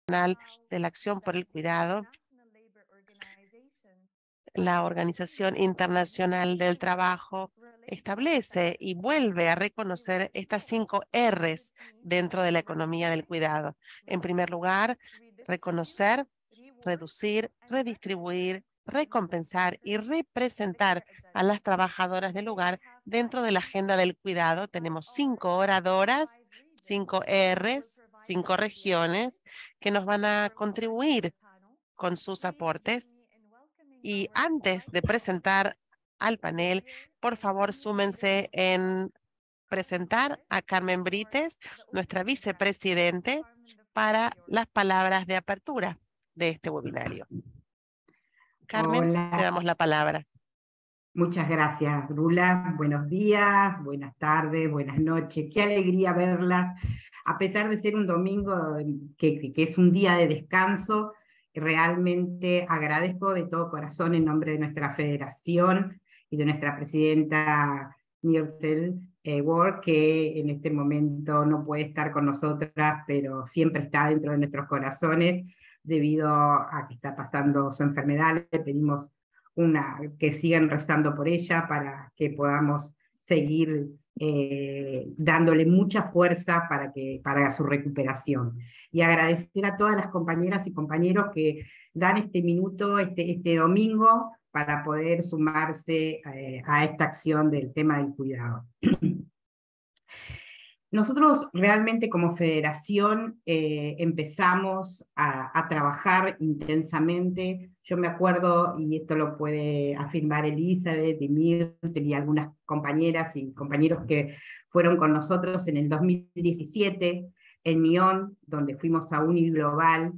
de la Acción por el Cuidado, la Organización Internacional del Trabajo establece y vuelve a reconocer estas 5 Rs dentro de la economía del cuidado. En primer lugar, reconocer, reducir, redistribuir, recompensar y representar a las trabajadoras del hogar dentro de la agenda del cuidado. Tenemos 5 oradoras, 5 Rs, 5 regiones que nos van a contribuir con sus aportes. Y antes de presentar al panel, por favor, súmense en presentar a Carmen Brites, nuestra vicepresidente, para las palabras de apertura de este webinario. Carmen, te Hola, damos la palabra. muchas gracias, Rula. Buenos días, buenas tardes, buenas noches. Qué alegría verlas. A pesar de ser un domingo que es un día de descanso, realmente agradezco de todo corazón en nombre de nuestra federación y de nuestra presidenta Myrtle Ward, que en este momento no puede estar con nosotras, pero siempre está dentro de nuestros corazones debido a que está pasando su enfermedad. Le pedimos que sigan rezando por ella para que podamos seguir dándole mucha fuerza para su recuperación. Y agradecer a todas las compañeras y compañeros que dan este minuto, este domingo, para poder sumarse a esta acción del tema del cuidado. Nosotros realmente como federación empezamos a trabajar intensamente. Yo me acuerdo, y esto lo puede afirmar Elizabeth y Myrtle y algunas compañeras y compañeros que fueron con nosotros en el 2017 en Nyon, donde fuimos a Uniglobal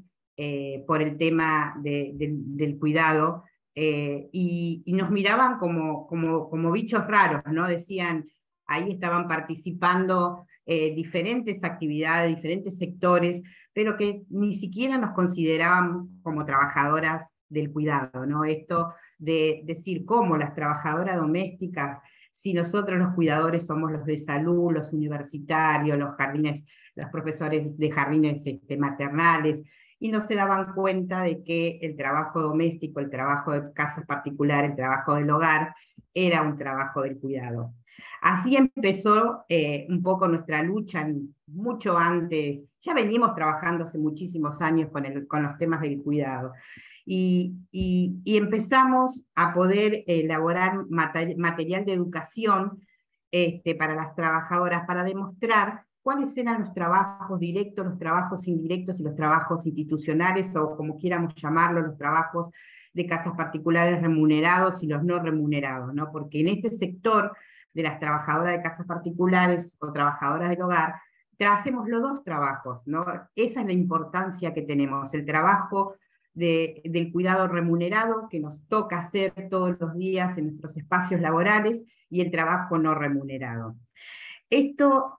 por el tema del cuidado, y nos miraban como bichos raros, ¿no? Decían, ahí estaban participando diferentes actividades, diferentes sectores, pero que ni siquiera nos consideraban como trabajadoras del cuidado, ¿no? Esto de decir cómo las trabajadoras domésticas, si nosotros los cuidadores somos los de salud, los universitarios, los jardines, los profesores de jardines maternales, y no se daban cuenta de que el trabajo doméstico, el trabajo de casas particulares, el trabajo del hogar, era un trabajo del cuidado. Así empezó un poco nuestra lucha, mucho antes, ya venimos trabajando hace muchísimos años con los temas del cuidado, y empezamos a poder elaborar material de educación para las trabajadoras, para demostrar cuáles eran los trabajos directos, los trabajos indirectos y los trabajos institucionales, o como quieramos llamarlo, los trabajos de casas particulares remunerados y los no remunerados, ¿no? Porque en este sector de las trabajadoras de casas particulares o trabajadoras del hogar, hacemos los dos trabajos, ¿no? Esa es la importancia que tenemos, el trabajo del cuidado remunerado que nos toca hacer todos los días en nuestros espacios laborales, y el trabajo no remunerado. Esto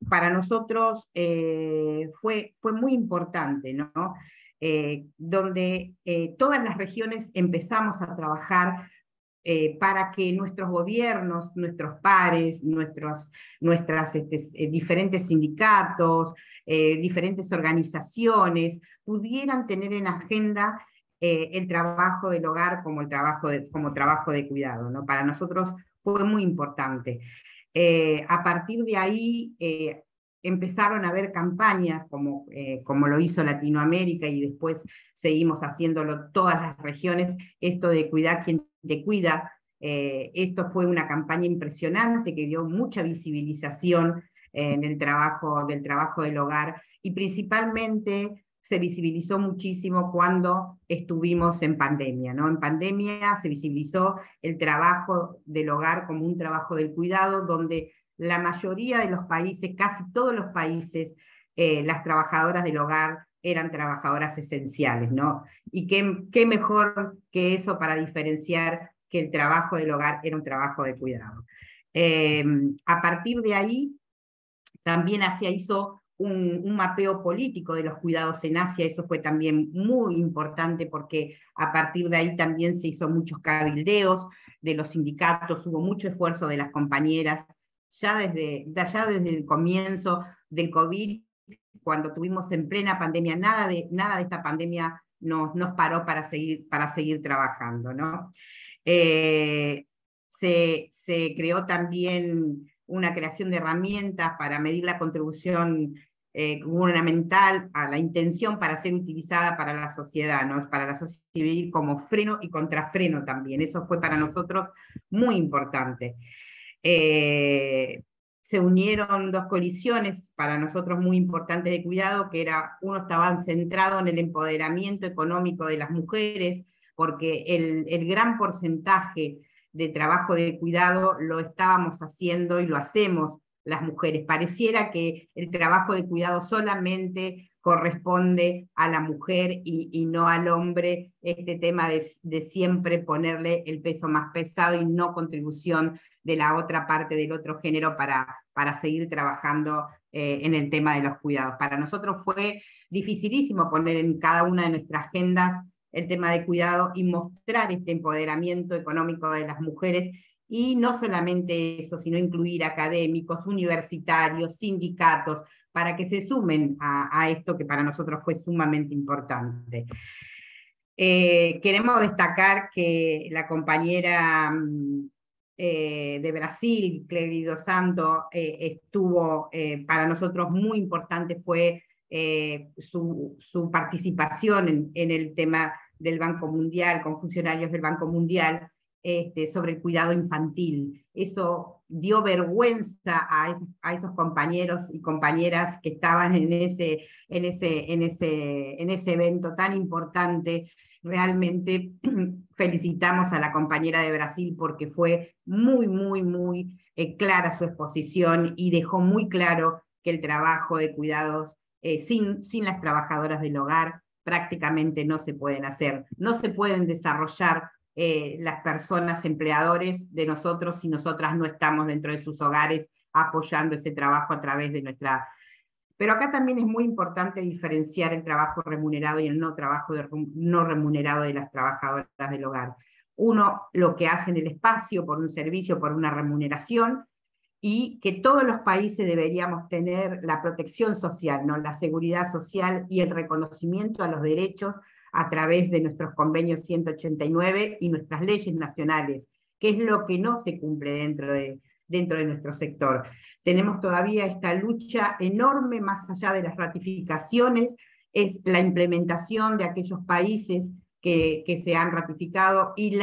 para nosotros fue muy importante, ¿no? Donde todas las regiones empezamos a trabajar para que nuestros gobiernos, nuestros pares, nuestros diferentes sindicatos, diferentes organizaciones, pudieran tener en agenda el trabajo del hogar como trabajo de cuidado, ¿no? Para nosotros fue muy importante. A partir de ahí empezaron a haber campañas como lo hizo Latinoamérica, y después seguimos haciéndolo todas las regiones, esto de cuidar quien te cuida. Esto fue una campaña impresionante que dio mucha visibilización en el trabajo del hogar, y principalmente se visibilizó muchísimo cuando estuvimos en pandemia, ¿no? En pandemia se visibilizó el trabajo del hogar como un trabajo del cuidado, donde la mayoría de los países, casi todos los países, las trabajadoras del hogar eran trabajadoras esenciales, ¿no? Y qué mejor que eso para diferenciar que el trabajo del hogar era un trabajo de cuidado. A partir de ahí, también Asia hizo un mapeo político de los cuidados en Asia. Eso fue también muy importante, porque a partir de ahí también se hizo muchos cabildeos de los sindicatos, hubo mucho esfuerzo de las compañeras, ya desde el comienzo del COVID, cuando tuvimos en plena pandemia, nada de esta pandemia nos paró para seguir trabajando, ¿no? Se creó también una creación de herramientas para medir la contribución gubernamental a la intención para ser utilizada para la sociedad, ¿no? Para la sociedad civil como freno y contrafreno también. Eso fue para nosotros muy importante. Se unieron dos coaliciones para nosotros muy importantes de cuidado, que era, uno estaba centrado en el empoderamiento económico de las mujeres, porque el gran porcentaje de trabajo de cuidado lo estábamos haciendo y lo hacemos las mujeres. Pareciera que el trabajo de cuidado solamente corresponde a la mujer y no al hombre, este tema de siempre ponerle el peso más pesado y no contribución de la otra parte del otro género para seguir trabajando en el tema de los cuidados. Para nosotros fue dificilísimo poner en cada una de nuestras agendas el tema de cuidado y mostrar este empoderamiento económico de las mujeres, y no solamente eso, sino incluir académicos, universitarios, sindicatos, para que se sumen a esto que para nosotros fue sumamente importante. Queremos destacar que la compañera de Brasil, Clery Dos Santos, estuvo, para nosotros muy importante fue su participación en el tema del Banco Mundial, con funcionarios del Banco Mundial, sobre el cuidado infantil. Eso dio vergüenza a esos compañeros y compañeras que estaban en ese evento tan importante. Realmente felicitamos a la compañera de Brasil porque fue muy clara su exposición y dejó muy claro que el trabajo de cuidados sin las trabajadoras del hogar prácticamente no se pueden hacer, no se pueden desarrollar las personas empleadores de nosotros si nosotras no estamos dentro de sus hogares apoyando ese trabajo a través de nuestra... Pero acá también es muy importante diferenciar el trabajo remunerado y el no trabajo no remunerado de las trabajadoras del hogar. Uno, lo que hace en el espacio por un servicio, por una remuneración, y que todos los países deberíamos tener la protección social, ¿no? La seguridad social y el reconocimiento a los derechos a través de nuestros convenios 189 y nuestras leyes nacionales, que es lo que no se cumple dentro de nuestro sector. Tenemos todavía esta lucha enorme, más allá de las ratificaciones, es la implementación de aquellos países que se han ratificado y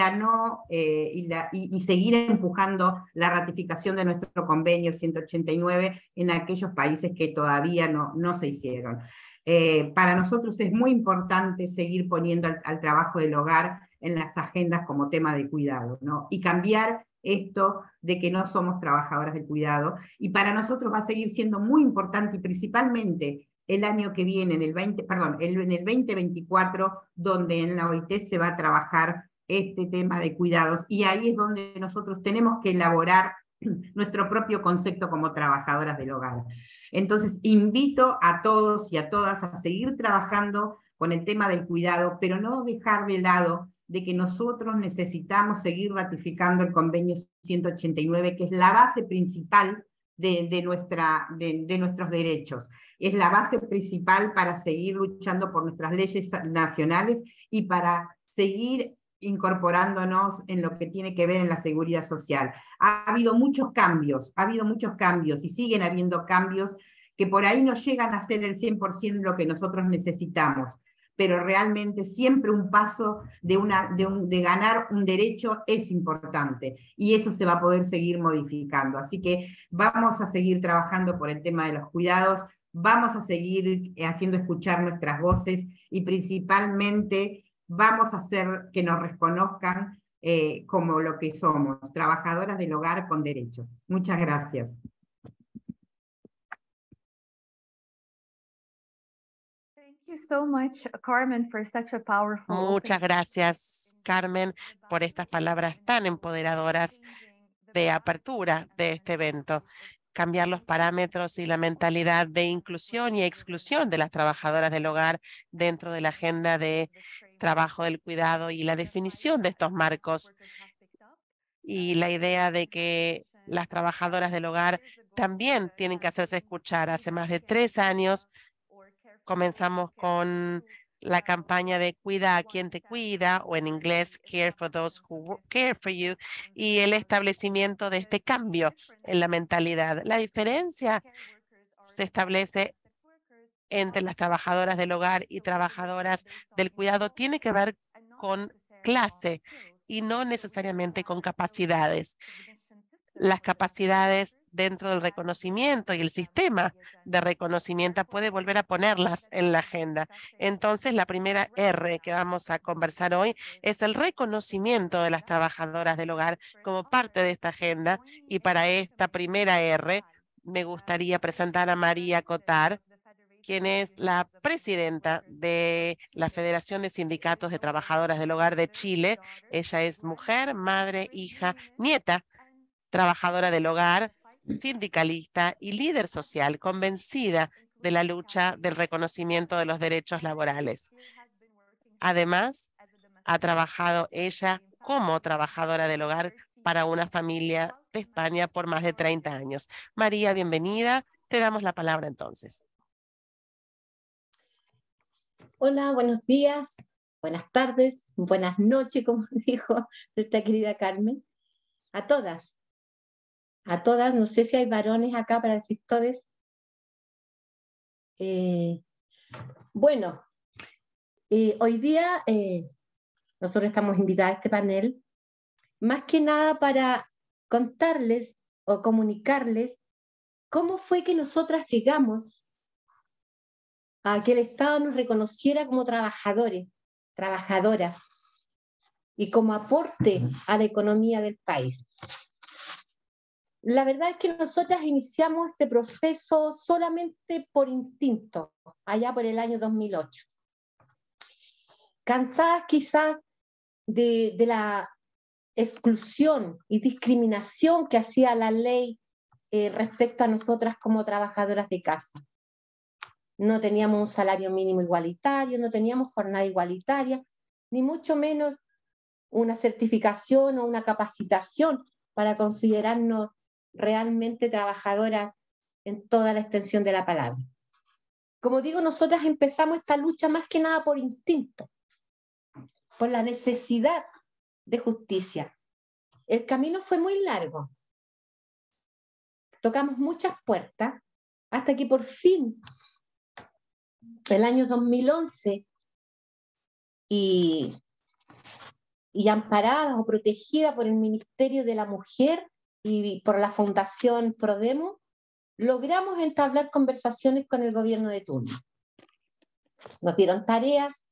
seguir empujando la ratificación de nuestro convenio 189 en aquellos países que todavía no se hicieron. Para nosotros es muy importante seguir poniendo al trabajo del hogar en las agendas como tema de cuidado, ¿no? Y cambiar esto de que no somos trabajadoras del cuidado, y para nosotros va a seguir siendo muy importante, y principalmente el año que viene, en el 2024, donde en la OIT se va a trabajar este tema de cuidados, y ahí es donde nosotros tenemos que elaborar nuestro propio concepto como trabajadoras del hogar. Entonces, invito a todos y a todas a seguir trabajando con el tema del cuidado, pero no dejar de lado de que nosotros necesitamos seguir ratificando el convenio 189, que es la base principal de nuestros derechos. Es la base principal para seguir luchando por nuestras leyes nacionales y para seguir incorporándonos en lo que tiene que ver en la seguridad social. Ha habido muchos cambios y siguen habiendo cambios que por ahí no llegan a ser el 100% lo que nosotros necesitamos, pero realmente siempre un paso de ganar un derecho es importante, y eso se va a poder seguir modificando. Así que vamos a seguir trabajando por el tema de los cuidados, vamos a seguir haciendo escuchar nuestras voces, y principalmente vamos a hacer que nos reconozcan como lo que somos, trabajadoras del hogar con derechos. Muchas gracias. Muchas gracias, Carmen, por estas palabras tan empoderadoras de apertura de este evento. Cambiar los parámetros y la mentalidad de inclusión y exclusión de las trabajadoras del hogar dentro de la agenda de trabajo del cuidado y la definición de estos marcos, y la idea de que las trabajadoras del hogar también tienen que hacerse escuchar. Hace más de 3 años Comenzamos con la campaña de Cuida a quien te cuida, o en inglés Care for those who care for you, y el establecimiento de este cambio en la mentalidad. La diferencia se establece entre las trabajadoras del hogar y trabajadoras del cuidado tiene que ver con clase y no necesariamente con capacidades. Las capacidades dentro del reconocimiento y el sistema de reconocimiento puede volver a ponerlas en la agenda. Entonces, la primera R que vamos a conversar hoy es el reconocimiento de las trabajadoras del hogar como parte de esta agenda. Y para esta primera R, me gustaría presentar a María Cotard, quien es la presidenta de la Federación de Sindicatos de Trabajadoras del Hogar de Chile. Ella es mujer, madre, hija, nieta, trabajadora del hogar, sindicalista y líder social, convencida de la lucha del reconocimiento de los derechos laborales. Además, ha trabajado ella como trabajadora del hogar para una familia de España por más de 30 años. María, bienvenida. Te damos la palabra entonces. Hola, buenos días, buenas tardes, buenas noches, como dijo nuestra querida Carmen. A todas, no sé si hay varones acá para decir todes. Bueno, hoy día nosotros estamos invitados a este panel, más que nada para contarles o comunicarles cómo fue que nosotras llegamos a que el Estado nos reconociera como trabajadores, trabajadoras, y como aporte a la economía del país. La verdad es que nosotras iniciamos este proceso solamente por instinto, allá por el año 2008. Cansadas quizás de la exclusión y discriminación que hacía la ley respecto a nosotras como trabajadoras de casa. No teníamos un salario mínimo igualitario, no teníamos jornada igualitaria, ni mucho menos una certificación o una capacitación para considerarnos realmente trabajadoras en toda la extensión de la palabra. Como digo, nosotras empezamos esta lucha más que nada por instinto, por la necesidad de justicia. El camino fue muy largo. Tocamos muchas puertas hasta que por fin, el año 2011, y amparada o protegida por el Ministerio de la Mujer y por la Fundación Prodemo, logramos entablar conversaciones con el gobierno de turno. Nos dieron tareas,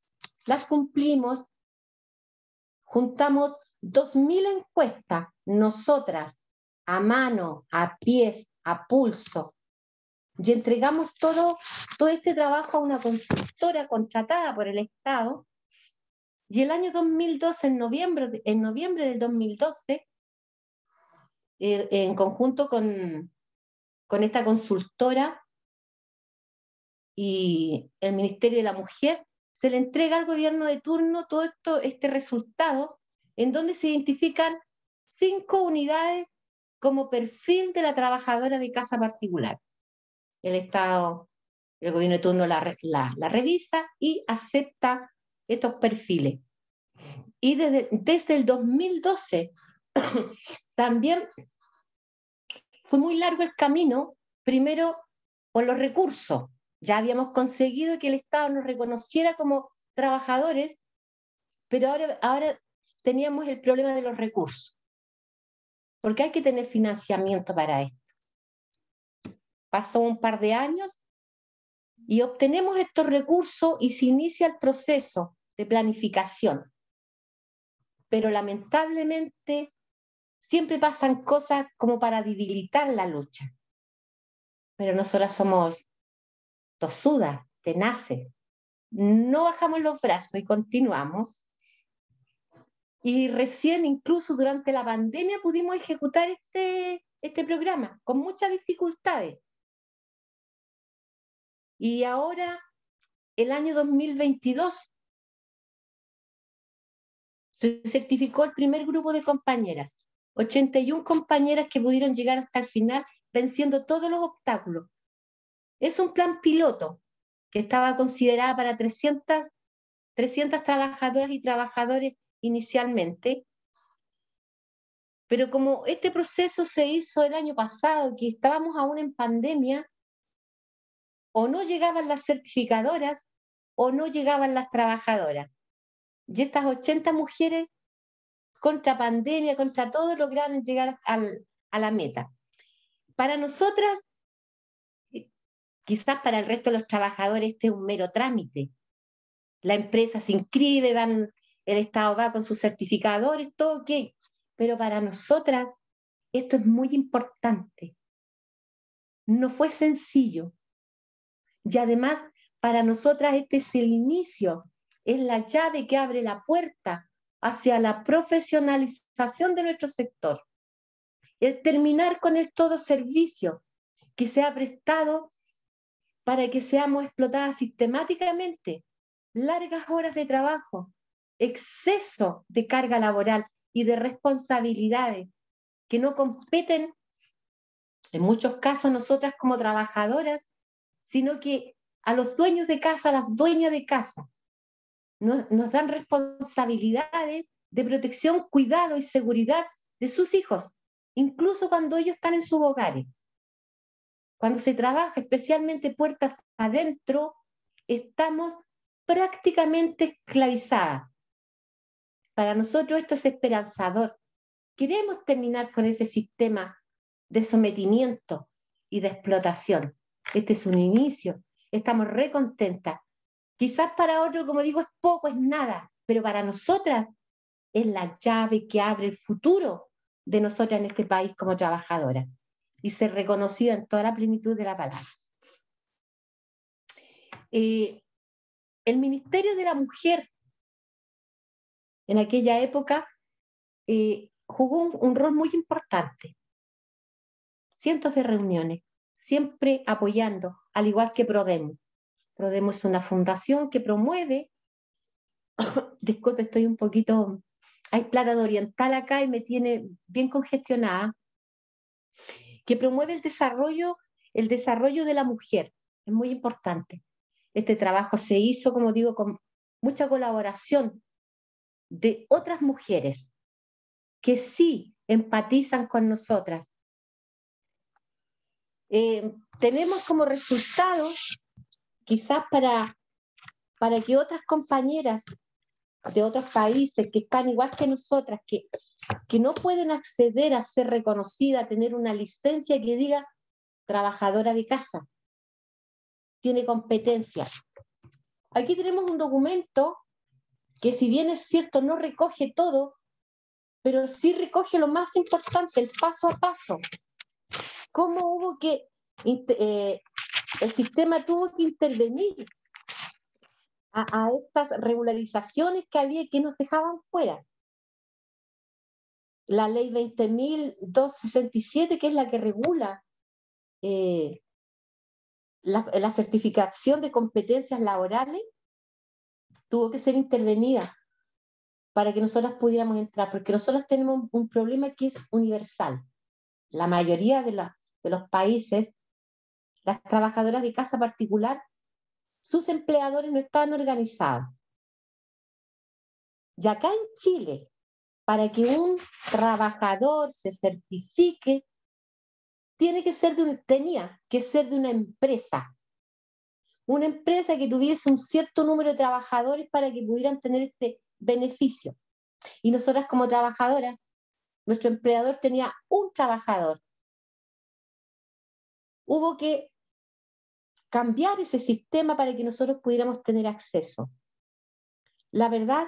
las cumplimos, juntamos 2000 encuestas, nosotras, a mano, a pies, a pulso, y entregamos todo este trabajo a una consultora contratada por el Estado. Y el año 2012, en noviembre del 2012, en conjunto con esta consultora y el Ministerio de la Mujer, se le entrega al gobierno de turno todo este resultado, en donde se identifican 5 unidades como perfil de la trabajadora de casa particular. El Estado, el gobierno de turno la revisa y acepta estos perfiles. Y desde el 2012 también fue muy largo el camino, primero por los recursos. Ya habíamos conseguido que el Estado nos reconociera como trabajadores, pero ahora teníamos el problema de los recursos, porque hay que tener financiamiento para esto. Pasó un par de años y obtenemos estos recursos y se inicia el proceso de planificación. Pero lamentablemente siempre pasan cosas como para debilitar la lucha. Pero nosotras somos tosudas, tenaces. No bajamos los brazos y continuamos. Y recién, incluso durante la pandemia, pudimos ejecutar este programa con muchas dificultades. Y ahora, el año 2022, se certificó el primer grupo de compañeras. 81 compañeras que pudieron llegar hasta el final, venciendo todos los obstáculos. Es un plan piloto que estaba considerada para 300 trabajadoras y trabajadores inicialmente. Pero como este proceso se hizo el año pasado, que estábamos aún en pandemia, o no llegaban las certificadoras o no llegaban las trabajadoras. Y estas 80 mujeres, contra pandemia, contra todo, lograron llegar a la meta. Para nosotras, quizás para el resto de los trabajadores este es un mero trámite. La empresa se inscribe, el Estado va con sus certificadores, todo ok. Pero para nosotras esto es muy importante. No fue sencillo. Y además, para nosotras este es el inicio, es la llave que abre la puerta hacia la profesionalización de nuestro sector. El terminar con el todo servicio que se ha prestado para que seamos explotadas sistemáticamente, largas horas de trabajo, exceso de carga laboral y de responsabilidades que no competen, en muchos casos nosotras como trabajadoras, sino que a los dueños de casa, a las dueñas de casa, nos dan responsabilidades de protección, cuidado y seguridad de sus hijos, incluso cuando ellos están en sus hogares. Cuando se trabaja especialmente puertas adentro, estamos prácticamente esclavizadas. Para nosotros esto es esperanzador. Queremos terminar con ese sistema de sometimiento y de explotación. Este es un inicio. Estamos recontentas. Quizás para otro, como digo, es poco, es nada, pero para nosotras es la llave que abre el futuro de nosotras en este país como trabajadoras y ser reconocida en toda la plenitud de la palabra. El Ministerio de la Mujer en aquella época jugó un rol muy importante. Cientos de reuniones, siempre apoyando, al igual que Prodemo. Prodemo es una fundación que promueve, disculpe, estoy un poquito, hay plata de oriental acá y me tiene bien congestionada, que promueve el desarrollo de la mujer. Es muy importante. Este trabajo se hizo, como digo, con mucha colaboración de otras mujeres que sí empatizan con nosotras. Tenemos como resultado, quizás para que otras compañeras de otros países que están igual que nosotras, que no pueden acceder a ser reconocida, a tener una licencia que diga trabajadora de casa, tiene competencia. Aquí tenemos un documento que, si bien es cierto, no recoge todo, pero sí recoge lo más importante, el paso a paso. Cómo hubo que, el sistema tuvo que intervenir a estas regularizaciones que había que nos dejaban fuera. La ley 20.267, que es la que regula la certificación de competencias laborales, tuvo que ser intervenida para que nosotras pudiéramos entrar, porque nosotros tenemos un problema que es universal. La mayoría de los países, las trabajadoras de casa particular, sus empleadores no están organizados. Y acá en Chile, para que un trabajador se certifique, tenía que ser de una empresa que tuviese un cierto número de trabajadores para que pudieran tener este beneficio. Y nosotras como trabajadoras, nuestro empleador tenía un trabajador. Hubo que cambiar ese sistema para que nosotros pudiéramos tener acceso. La verdad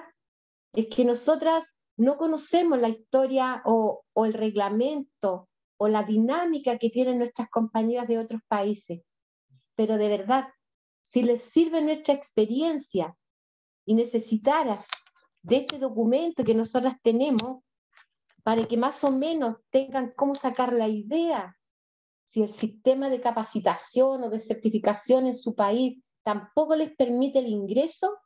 es que nosotras no conocemos la historia o el reglamento o la dinámica que tienen nuestras compañeras de otros países, pero de verdad, si les sirve nuestra experiencia y necesitaras de este documento que nosotras tenemos, para que más o menos tengan cómo sacar la idea, si el sistema de capacitación o de certificación en su país tampoco les permite el ingreso,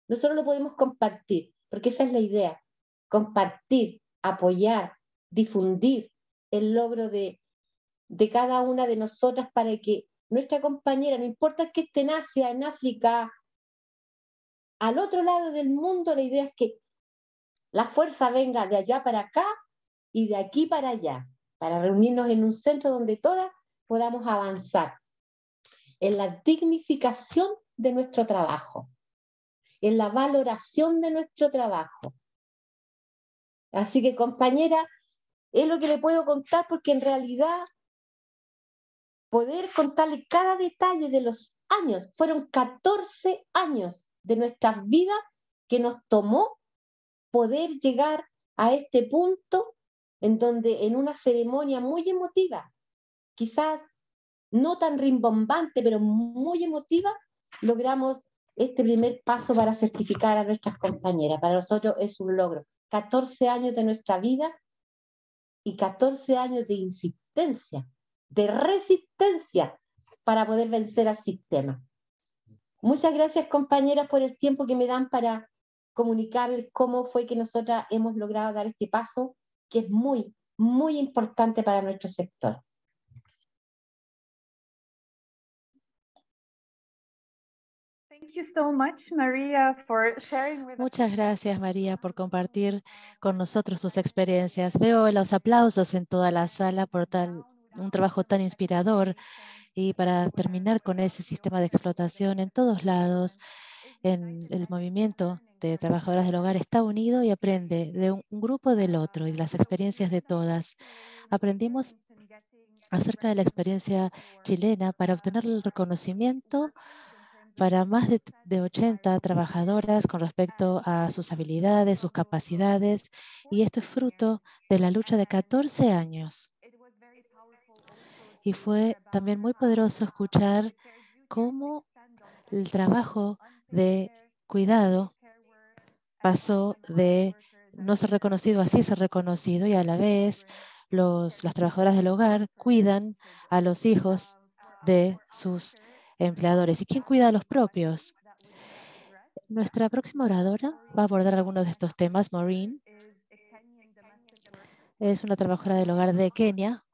nosotros lo podemos compartir, porque esa es la idea, compartir, apoyar, difundir el logro de cada una de nosotras para que nuestra compañera, no importa que esté en Asia, en África, al otro lado del mundo, la idea es que la fuerza venga de allá para acá y de aquí para allá, para reunirnos en un centro donde todas podamos avanzar en la dignificación de nuestro trabajo, en la valoración de nuestro trabajo. Así que, compañera, es lo que le puedo contar, porque en realidad poder contarle cada detalle de los años, fueron 14 años de nuestras vidas que nos tomó poder llegar a este punto en donde en una ceremonia muy emotiva, quizás no tan rimbombante, pero muy emotiva, logramos este primer paso para certificar a nuestras compañeras. Para nosotros es un logro. 14 años de nuestra vida y 14 años de insistencia, de resistencia para poder vencer al sistema. Muchas gracias, compañeras, por el tiempo que me dan para comunicarles cómo fue que nosotras hemos logrado dar este paso, que es muy, muy importante para nuestro sector. Muchas gracias, María, por compartir con nosotros tus experiencias. Veo los aplausos en toda la sala por un trabajo tan inspirador. Y para terminar con ese sistema de explotación en todos lados, en el movimiento de trabajadoras del hogar está unido y aprende de un grupo del otro y de las experiencias de todas. Aprendimos acerca de la experiencia chilena para obtener el reconocimiento para más de 80 trabajadoras con respecto a sus habilidades, sus capacidades, y esto es fruto de la lucha de 14 años. Y fue también muy poderoso escuchar cómo el trabajo de cuidado pasó de no ser reconocido a sí ser reconocido, y a la vez las trabajadoras del hogar cuidan a los hijos de sus empleadores. ¿Y quién cuida a los propios? Nuestra próxima oradora va a abordar algunos de estos temas. Maureen es una trabajadora del hogar de Kenia,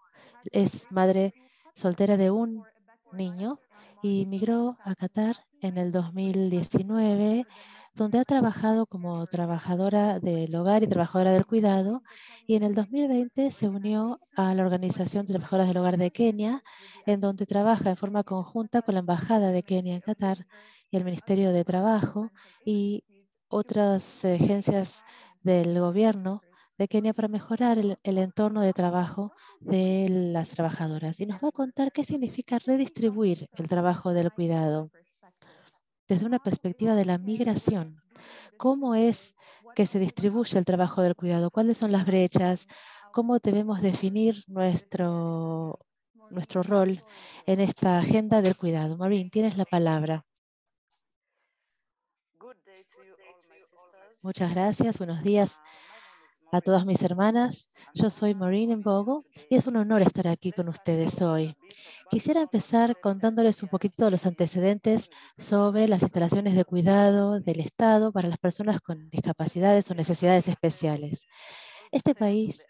es madre soltera de un niño y migró a Qatar en el 2019, donde ha trabajado como trabajadora del hogar y trabajadora del cuidado, y en el 2020 se unió a la Organización de Trabajadoras del Hogar de Kenia, en donde trabaja en forma conjunta con la Embajada de Kenia en Qatar y el Ministerio de Trabajo y otras agencias del gobierno de Kenia para mejorar el entorno de trabajo de las trabajadoras. Y nos va a contar qué significa redistribuir el trabajo del cuidado desde una perspectiva de la migración. ¿Cómo es que se distribuye el trabajo del cuidado? ¿Cuáles son las brechas? ¿Cómo debemos definir nuestro rol en esta agenda del cuidado? Maureen, tienes la palabra. Muchas gracias. Buenos días a todas mis hermanas. Yo soy Maureen Mbogo y es un honor estar aquí con ustedes hoy. Quisiera empezar contándoles un poquito de los antecedentes sobre las instalaciones de cuidado del Estado para las personas con discapacidades o necesidades especiales. Este país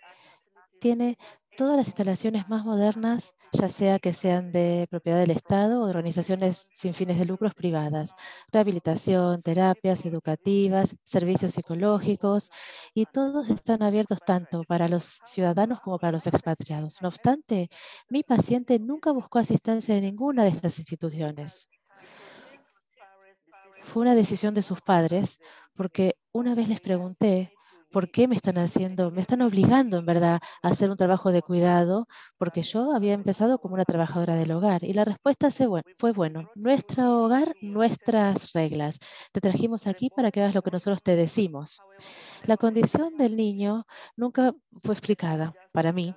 tiene todas las instalaciones más modernas, ya sea que sean de propiedad del Estado o de organizaciones sin fines de lucros privadas. Rehabilitación, terapias educativas, servicios psicológicos, y todos están abiertos tanto para los ciudadanos como para los expatriados. No obstante, mi paciente nunca buscó asistencia de ninguna de estas instituciones. Fue una decisión de sus padres, porque una vez les pregunté por qué me están obligando en verdad a hacer un trabajo de cuidado, porque yo había empezado como una trabajadora del hogar. Y la respuesta fue, bueno, nuestro hogar, nuestras reglas. Te trajimos aquí para que hagas lo que nosotros te decimos. La condición del niño nunca fue explicada para mí.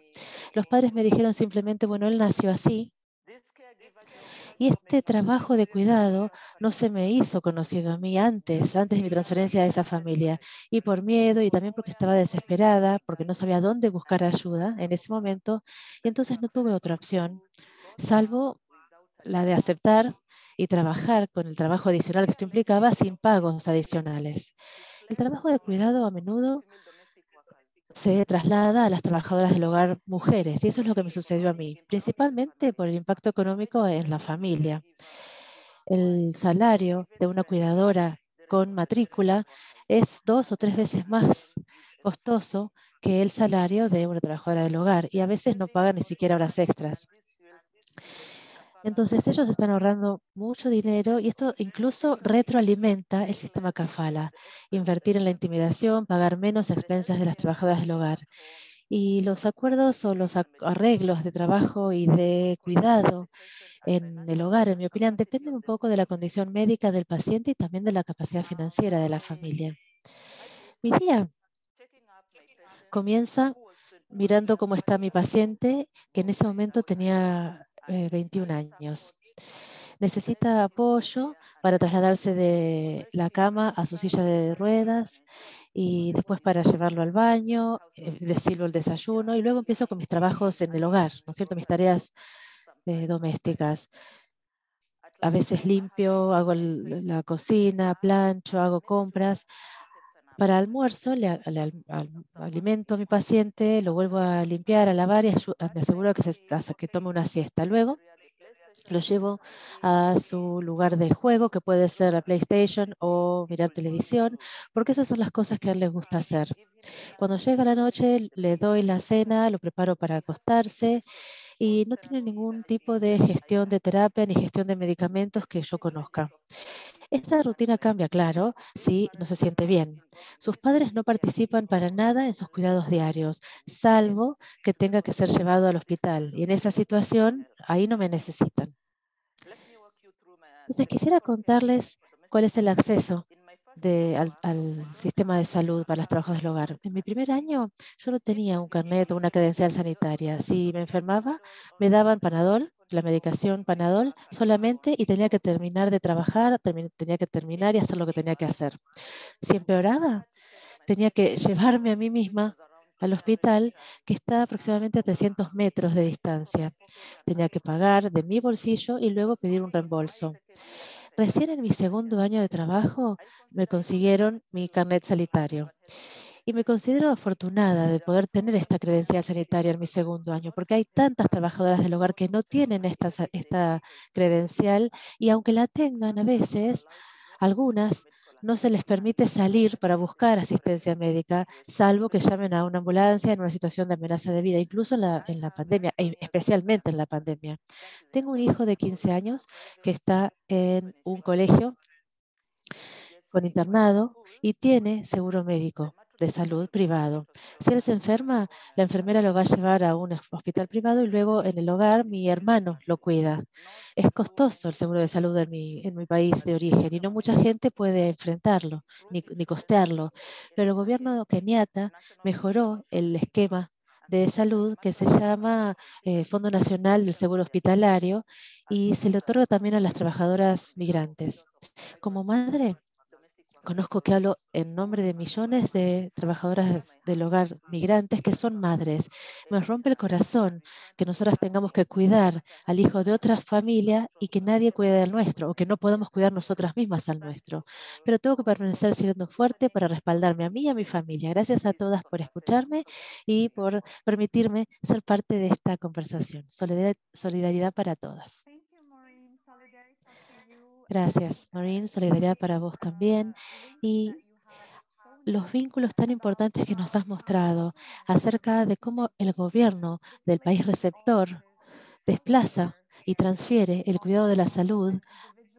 Los padres me dijeron simplemente, bueno, él nació así. Y este trabajo de cuidado no se me hizo conocido a mí antes de mi transferencia a esa familia. Y por miedo y también porque estaba desesperada, porque no sabía dónde buscar ayuda en ese momento, y entonces no tuve otra opción, salvo la de aceptar y trabajar con el trabajo adicional que esto implicaba sin pagos adicionales. El trabajo de cuidado a menudo se traslada a las trabajadoras del hogar mujeres. Y eso es lo que me sucedió a mí, principalmente por el impacto económico en la familia. El salario de una cuidadora con matrícula es 2 o 3 veces más costoso que el salario de una trabajadora del hogar y a veces no pagan ni siquiera horas extras. Entonces ellos están ahorrando mucho dinero y esto incluso retroalimenta el sistema kafala. Invertir en la intimidación, pagar menos a expensas de las trabajadoras del hogar. Y los acuerdos o los arreglos de trabajo y de cuidado en el hogar, en mi opinión, dependen un poco de la condición médica del paciente y también de la capacidad financiera de la familia. Mi día comienza mirando cómo está mi paciente, que en ese momento tenía 21 años. Necesita apoyo para trasladarse de la cama a su silla de ruedas y después para llevarlo al baño, le sirvo el desayuno y luego empiezo con mis trabajos en el hogar, ¿no es cierto? Mis tareas domésticas. A veces limpio, hago la cocina, plancho, hago compras. Para almuerzo alimento a mi paciente, lo vuelvo a limpiar, a lavar y me aseguro hasta que tome una siesta. Luego lo llevo a su lugar de juego, que puede ser la PlayStation o mirar televisión, porque esas son las cosas que a él le gusta hacer. Cuando llega la noche, le doy la cena, lo preparo para acostarse y no tiene ningún tipo de gestión de terapia ni gestión de medicamentos que yo conozca. Esta rutina cambia, claro, si no se siente bien. Sus padres no participan para nada en sus cuidados diarios, salvo que tenga que ser llevado al hospital. Y en esa situación, ahí no me necesitan. Entonces, quisiera contarles cuál es el acceso al sistema de salud para los trabajos del hogar. En mi primer año, yo no tenía un carnet o una credencial sanitaria. Si me enfermaba, me daban Panadol, la medicación Panadol solamente y tenía que terminar de trabajar, tenía que terminar y hacer lo que tenía que hacer. Si empeoraba, tenía que llevarme a mí misma al hospital, que está aproximadamente a 300 metros de distancia. Tenía que pagar de mi bolsillo y luego pedir un reembolso. Recién en mi segundo año de trabajo me consiguieron mi carnet sanitario. Y me considero afortunada de poder tener esta credencial sanitaria en mi segundo año, porque hay tantas trabajadoras del hogar que no tienen esta credencial y aunque la tengan a veces, algunas no se les permite salir para buscar asistencia médica, salvo que llamen a una ambulancia en una situación de amenaza de vida, incluso en la pandemia, especialmente en la pandemia. Tengo un hijo de 15 años que está en un colegio con internado y tiene seguro médico de salud privado. Si él se enferma, la enfermera lo va a llevar a un hospital privado y luego en el hogar mi hermano lo cuida. Es costoso el seguro de salud en mi país de origen y no mucha gente puede enfrentarlo ni costearlo, pero el gobierno de Kenyatta mejoró el esquema de salud que se llama Fondo Nacional del Seguro Hospitalario y se le otorga también a las trabajadoras migrantes. Como madre, conozco que hablo en nombre de millones de trabajadoras del hogar migrantes que son madres. Me rompe el corazón que nosotras tengamos que cuidar al hijo de otra familia y que nadie cuide del nuestro o que no podamos cuidar nosotras mismas al nuestro. Pero tengo que permanecer siendo fuerte para respaldarme a mí y a mi familia. Gracias a todas por escucharme y por permitirme ser parte de esta conversación. Solidaridad para todas. Gracias, Maureen. Solidaridad para vos también. Y los vínculos tan importantes que nos has mostrado acerca de cómo el gobierno del país receptor desplaza y transfiere el cuidado de la salud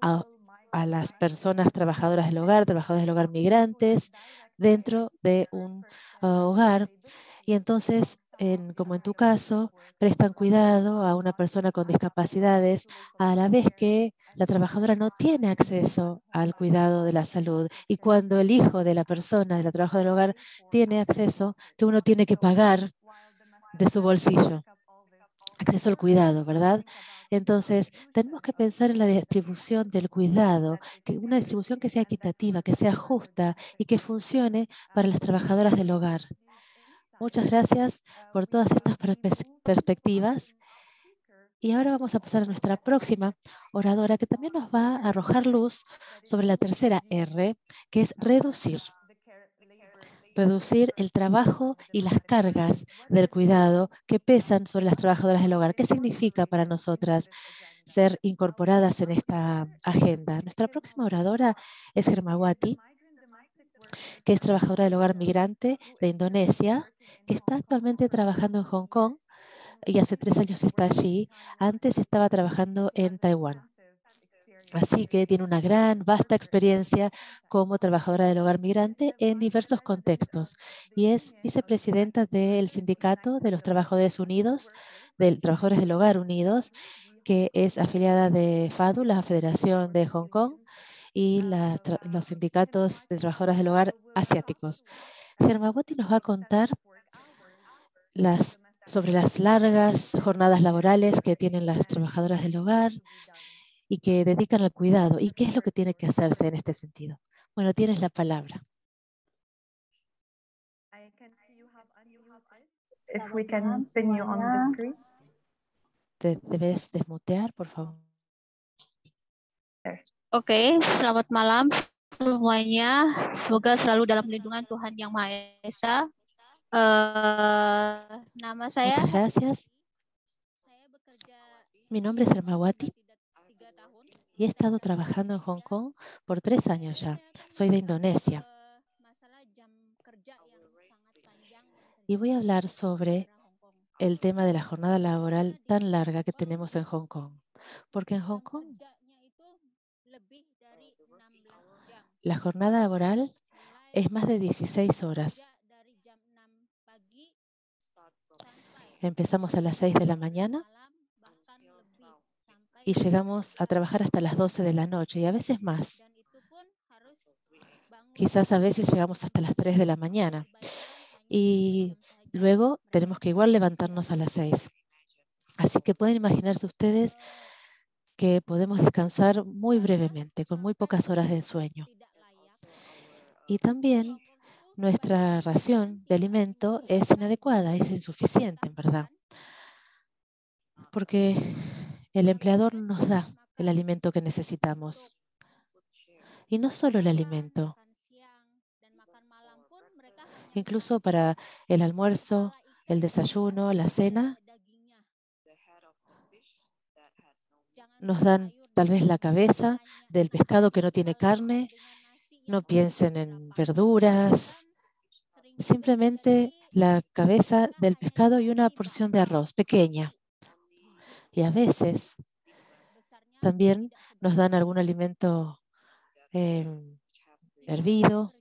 a, a las personas trabajadoras del hogar migrantes dentro de un hogar. Y entonces, como en tu caso, prestan cuidado a una persona con discapacidades a la vez que la trabajadora no tiene acceso al cuidado de la salud. Y cuando el hijo de la persona, de la trabajadora del hogar, tiene acceso, que uno tiene que pagar de su bolsillo. Acceso al cuidado, ¿verdad? Entonces, tenemos que pensar en la distribución del cuidado, que una distribución que sea equitativa, que sea justa y que funcione para las trabajadoras del hogar. Muchas gracias por todas estas perspectivas. Y ahora vamos a pasar a nuestra próxima oradora, que también nos va a arrojar luz sobre la tercera R, que es reducir. reducir el trabajo y las cargas del cuidado que pesan sobre las trabajadoras del hogar. ¿Qué significa para nosotras ser incorporadas en esta agenda? Nuestra próxima oradora es Hermawati, que es trabajadora del hogar migrante de Indonesia, que está actualmente trabajando en Hong Kong y hace 3 años está allí. Antes estaba trabajando en Taiwán. Así que tiene una vasta experiencia como trabajadora del hogar migrante en diversos contextos y es vicepresidenta del Sindicato de los Trabajadores Unidos, de Trabajadores del Hogar Unidos, que es afiliada de FADU, la Federación de Hong Kong, y los sindicatos de trabajadoras del hogar asiáticos. Hermawati nos va a contar sobre las largas jornadas laborales que tienen las trabajadoras del hogar y que dedican al cuidado. ¿Y qué es lo que tiene que hacerse en este sentido? Bueno, tienes la palabra. If we can pin you on the screen. Te debes desmutear, por favor. Oke, selamat malam semuanya. Semoga selalu dalam lindungan Tuhan Yang Maha Esa. Nama saya. Muchas gracias. Mi nombre es Hermawati y he estado trabajando en Hong Kong por 3 años ya. Soy de Indonesia. Y voy a hablar sobre el tema de la jornada laboral tan larga que tenemos en Hong Kong. Porque en Hong Kong la jornada laboral es más de 16 horas. Empezamos a las 6 de la mañana y llegamos a trabajar hasta las 12 de la noche y a veces más. Quizás a veces llegamos hasta las 3 de la mañana. Y luego tenemos que igual levantarnos a las 6. Así que pueden imaginarse ustedes que podemos descansar muy brevemente, con muy pocas horas de sueño. Y también nuestra ración de alimento es inadecuada, es insuficiente, en verdad. Porque el empleador no nos da el alimento que necesitamos. Y no solo el alimento. Incluso para el almuerzo, el desayuno, la cena, nos dan tal vez la cabeza del pescado que no tiene carne. No piensen en verduras, simplemente la cabeza del pescado y una porción de arroz pequeña. Y a veces también nos dan algún alimento hervido,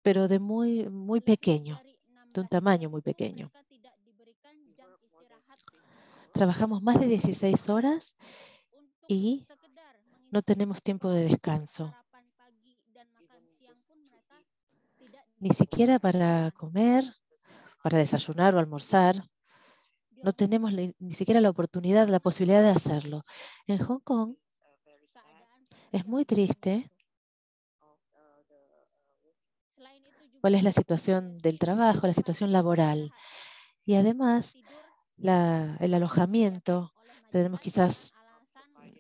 pero de muy pequeño, de un tamaño muy pequeño. Trabajamos más de 16 horas y no tenemos tiempo de descanso. Ni siquiera para comer, para desayunar o almorzar. No tenemos ni siquiera la oportunidad, la posibilidad de hacerlo. En Hong Kong es muy triste cuál es la situación del trabajo, la situación laboral. Y además, el alojamiento,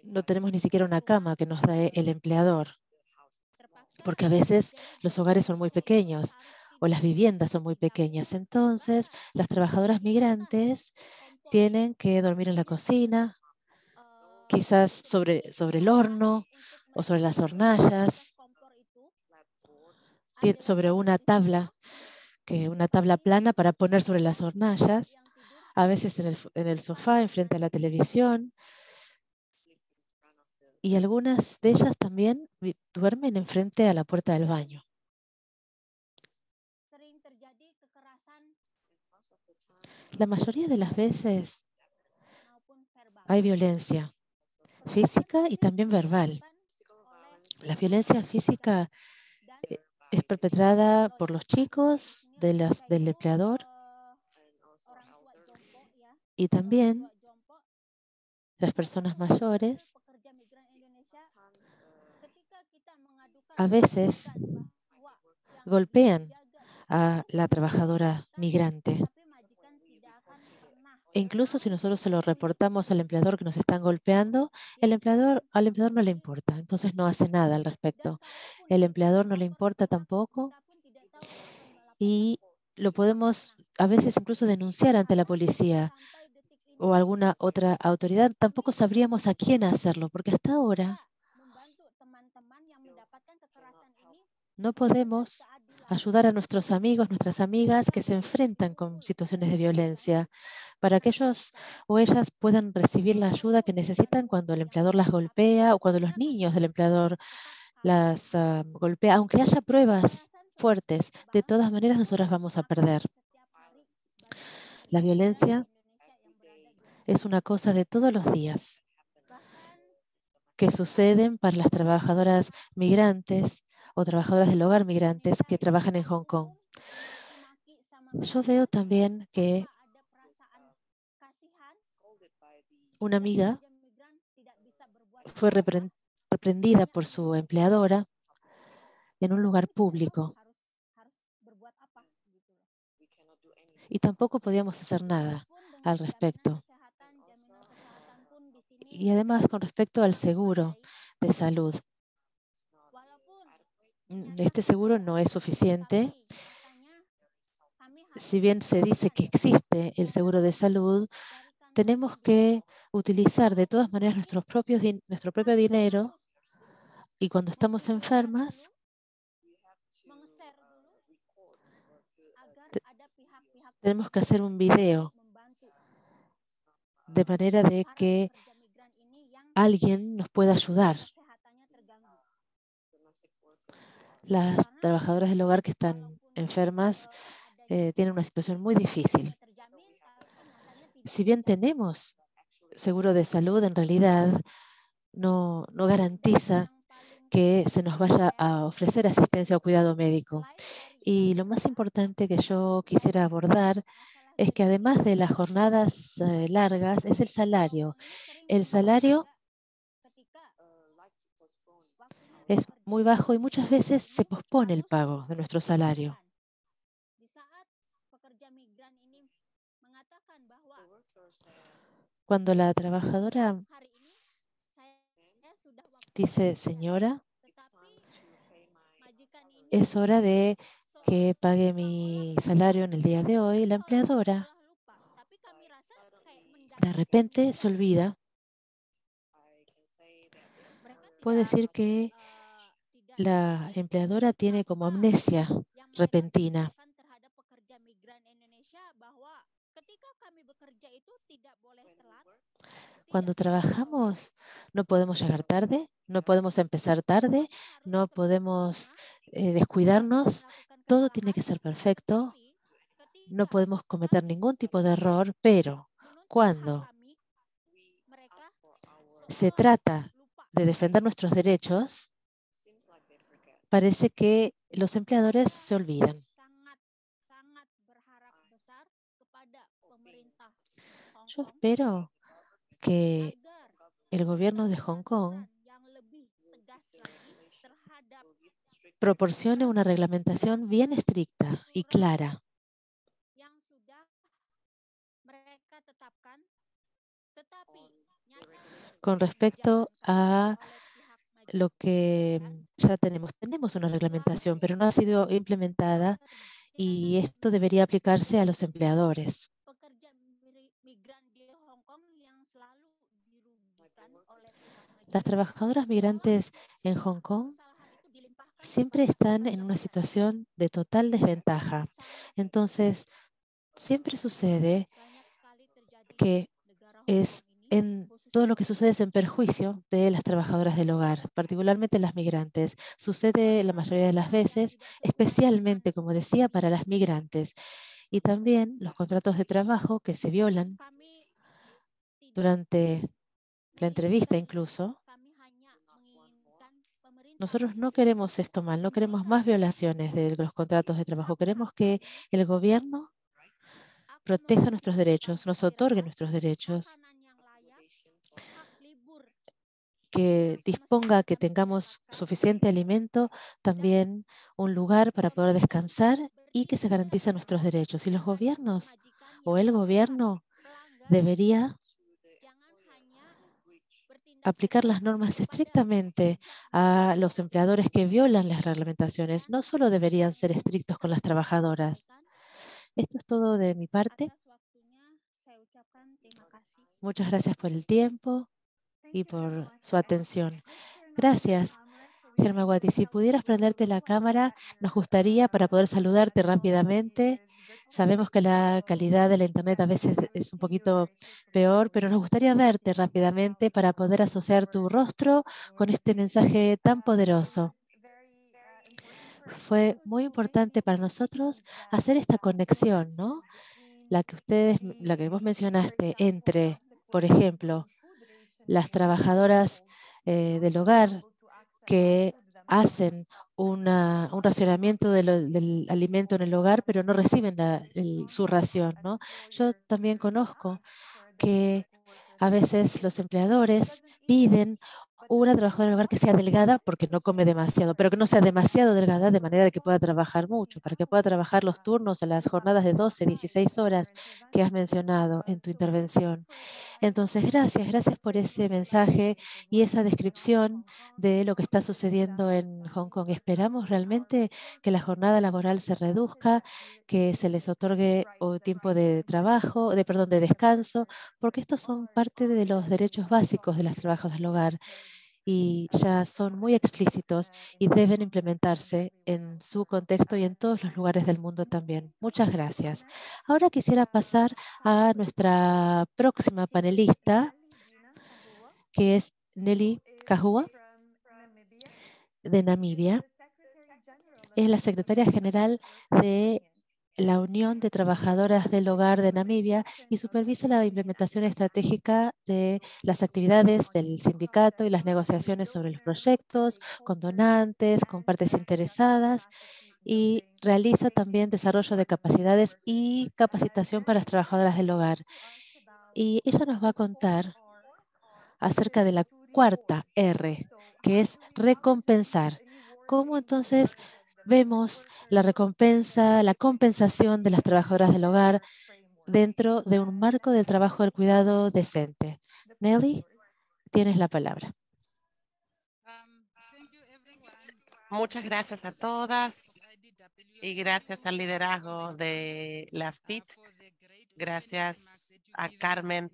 no tenemos ni siquiera una cama que nos da el empleador, porque a veces los hogares son muy pequeños o las viviendas son muy pequeñas. Entonces, las trabajadoras migrantes tienen que dormir en la cocina, quizás sobre el horno o sobre las hornallas, sobre una tabla plana para poner sobre las hornallas, a veces en el sofá, enfrente a la televisión. Y algunas de ellas también duermen enfrente a la puerta del baño. La mayoría de las veces hay violencia física y también verbal. La violencia física es perpetrada por los chicos del empleador y también las personas mayores. A veces golpean a la trabajadora migrante. E incluso si nosotros se lo reportamos al empleador que nos están golpeando, al empleador no le importa, entonces no hace nada al respecto. El empleador no le importa tampoco y lo podemos a veces incluso denunciar ante la policía o alguna otra autoridad. Tampoco sabríamos a quién hacerlo, porque hasta ahora no podemos ayudar a nuestros amigos, nuestras amigas que se enfrentan con situaciones de violencia, para que ellos o ellas puedan recibir la ayuda que necesitan cuando el empleador las golpea o cuando los niños del empleador las golpea. Aunque haya pruebas fuertes, de todas maneras nosotras vamos a perder. La violencia es una cosa de todos los días que suceden para las trabajadoras migrantes o trabajadoras del hogar migrantes que trabajan en Hong Kong. Yo veo también que una amiga fue reprendida por su empleadora en un lugar público y tampoco podíamos hacer nada al respecto. Y además, con respecto al seguro de salud, este seguro no es suficiente. Si bien se dice que existe el seguro de salud, tenemos que utilizar de todas maneras nuestro propio dinero, y cuando estamos enfermas, tenemos que hacer un video de manera de que alguien nos pueda ayudar. Las trabajadoras del hogar que están enfermas tienen una situación muy difícil. Si bien tenemos seguro de salud, en realidad no garantiza que se nos vaya a ofrecer asistencia o cuidado médico. Y lo más importante que yo quisiera abordar es que además de las jornadas largas, es el salario. El salario es muy bajo y muchas veces se pospone el pago de nuestro salario. Cuando la trabajadora dice, señora, es hora de que pague mi salario en el día de hoy, la empleadora de repente se olvida. Puedo decir que la empleadora tiene como amnesia repentina. Cuando trabajamos no podemos llegar tarde, no podemos empezar tarde, no podemos descuidarnos, todo tiene que ser perfecto, no podemos cometer ningún tipo de error, pero cuando se trata de defender nuestros derechos, parece que los empleadores se olvidan. Yo espero que el gobierno de Hong Kong proporcione una reglamentación bien estricta y clara con respecto a lo que ya tenemos. Tenemos una reglamentación, pero no ha sido implementada y esto debería aplicarse a los empleadores. Las trabajadoras migrantes en Hong Kong siempre están en una situación de total desventaja. Entonces, siempre sucede que todo lo que sucede es en perjuicio de las trabajadoras del hogar, particularmente las migrantes. Sucede la mayoría de las veces, especialmente, como decía, para las migrantes. Y también los contratos de trabajo que se violan durante la entrevista incluso. Nosotros no queremos esto mal, no queremos más violaciones de los contratos de trabajo. Queremos que el gobierno proteja nuestros derechos, nos otorgue nuestros derechos, que disponga que tengamos suficiente alimento, también un lugar para poder descansar y que se garanticen nuestros derechos. Y los gobiernos o el gobierno debería aplicar las normas estrictamente a los empleadores que violan las reglamentaciones. No solo deberían ser estrictos con las trabajadoras. Esto es todo de mi parte. Muchas gracias por el tiempo y por su atención. Gracias, Hermawati. Si pudieras prenderte la cámara, nos gustaría para poder saludarte rápidamente. Sabemos que la calidad de la internet a veces es un poquito peor, pero nos gustaría verte rápidamente para poder asociar tu rostro con este mensaje tan poderoso. Fue muy importante para nosotros hacer esta conexión, ¿no? La que vos mencionaste entre, por ejemplo, las trabajadoras del hogar que hacen un racionamiento del alimento en el hogar, pero no reciben su ración, ¿no? Yo también conozco que a veces los empleadores piden una trabajadora del hogar que sea delgada porque no come demasiado, pero que no sea demasiado delgada de manera de que pueda trabajar mucho, para que pueda trabajar los turnos a las jornadas de 12, 16 horas que has mencionado en tu intervención. Entonces, gracias por ese mensaje y esa descripción de lo que está sucediendo en Hong Kong. Esperamos realmente que la jornada laboral se reduzca, que se les otorgue tiempo de trabajo, de descanso, porque estos son parte de los derechos básicos de los trabajos del hogar y ya son muy explícitos y deben implementarse en su contexto y en todos los lugares del mundo también. Muchas gracias. Ahora quisiera pasar a nuestra próxima panelista, que es Nelly Kahua, de Namibia. Es la secretaria general de la Unión de Trabajadoras del Hogar de Namibia y supervisa la implementación estratégica de las actividades del sindicato y las negociaciones sobre los proyectos, con donantes, con partes interesadas, y realiza también desarrollo de capacidades y capacitación para las trabajadoras del hogar. Y ella nos va a contar acerca de la cuarta R, que es recompensar. ¿Cómo entonces vemos la recompensa, la compensación de las trabajadoras del hogar dentro de un marco del trabajo del cuidado decente? Nelly, tienes la palabra. Muchas gracias a todas y gracias al liderazgo de la FIT. Gracias a Carmen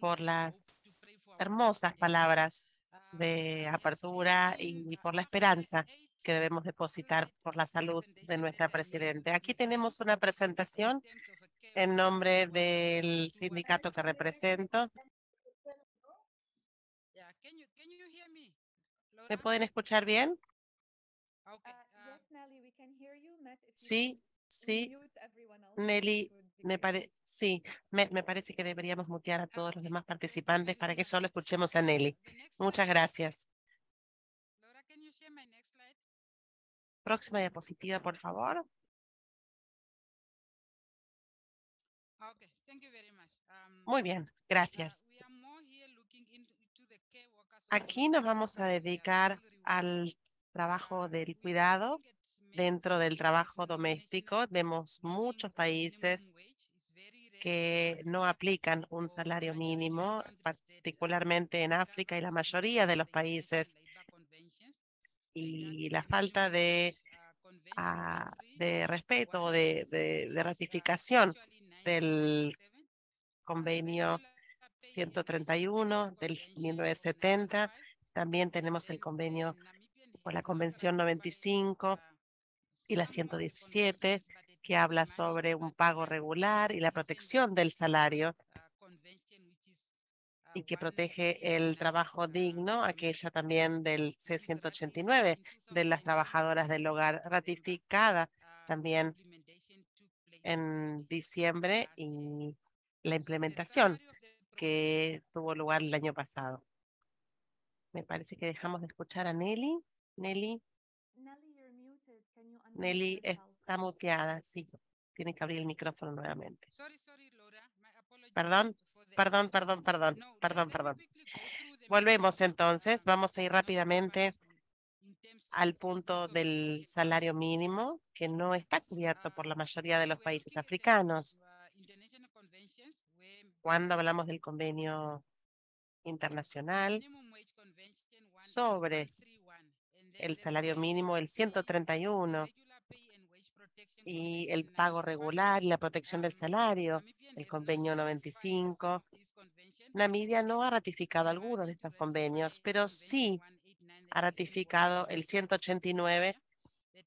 por las hermosas palabras de apertura y por la esperanza que debemos depositar por la salud de nuestra presidenta. Aquí tenemos una presentación en nombre del sindicato que represento. ¿Me pueden escuchar bien? Sí, sí. Nelly, me parece que deberíamos mutear a todos los demás participantes para que solo escuchemos a Nelly. Muchas gracias. Próxima diapositiva, por favor. Muy bien, gracias. Aquí nos vamos a dedicar al trabajo del cuidado dentro del trabajo doméstico. Vemos muchos países que no aplican un salario mínimo, particularmente en África y la mayoría de los países. Y la falta de respeto o de ratificación del convenio 131 del 1970. También tenemos el convenio o la Convención 95 y la 117, que habla sobre un pago regular y la protección del salario y que protege el trabajo digno, aquella también del C-189 de las trabajadoras del hogar, ratificada también en diciembre, y la implementación que tuvo lugar el año pasado. Me parece que dejamos de escuchar a Nelly. Nelly está muteada, sí. Tiene que abrir el micrófono nuevamente. Perdón. Volvemos entonces. Vamos a ir rápidamente al punto del salario mínimo, que no está cubierto por la mayoría de los países africanos. Cuando hablamos del convenio internacional, sobre el salario mínimo, el 131, y el pago regular y la protección del salario, el convenio 95. Namibia no ha ratificado algunos de estos convenios, pero sí ha ratificado el 189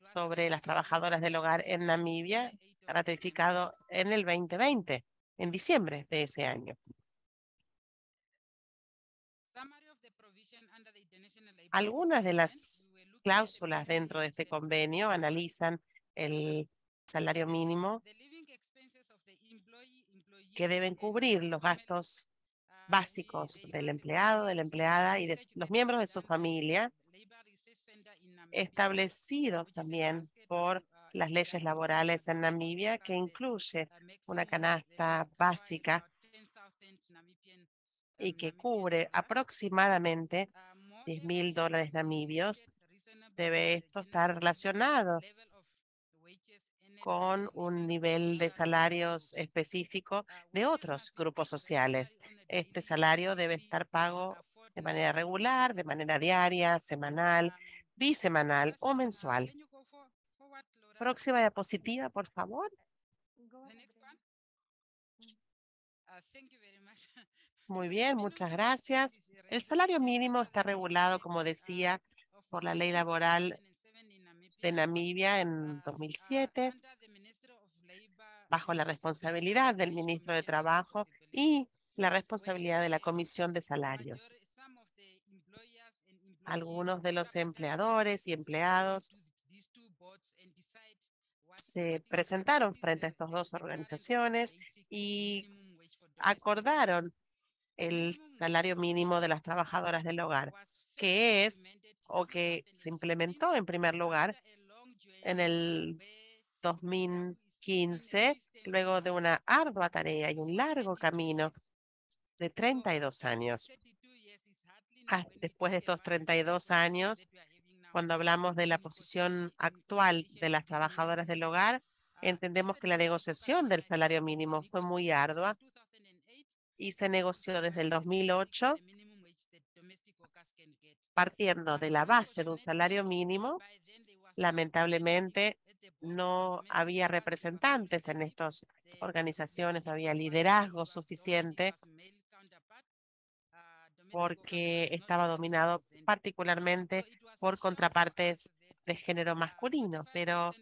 sobre las trabajadoras del hogar en Namibia, ratificado en el 2020, en diciembre de ese año. Algunas de las cláusulas dentro de este convenio analizan el salario mínimo que deben cubrir los gastos básicos del empleado, de la empleada y de los miembros de su familia, establecidos también por las leyes laborales en Namibia, que incluye una canasta básica y que cubre aproximadamente $10,000 namibios. Debe esto estar relacionado con un nivel de salarios específico de otros grupos sociales. Este salario debe estar pago de manera regular, de manera diaria, semanal, bisemanal o mensual. Próxima diapositiva, por favor. Muy bien, muchas gracias. El salario mínimo está regulado, como decía, por la ley laboral de Namibia en 2007, bajo la responsabilidad del ministro de Trabajo y la responsabilidad de la Comisión de Salarios. Algunos de los empleadores y empleados se presentaron frente a estas dos organizaciones y acordaron el salario mínimo de las trabajadoras del hogar, que es o que se implementó en primer lugar en el 2015, luego de una ardua tarea y un largo camino de 32 años. Después de estos 32 años, cuando hablamos de la posición actual de las trabajadoras del hogar, entendemos que la negociación del salario mínimo fue muy ardua y se negoció desde el 2008, partiendo de la base de un salario mínimo. Lamentablemente, no había representantes en estas organizaciones, no había liderazgo suficiente porque estaba dominado particularmente por contrapartes de género masculino, pero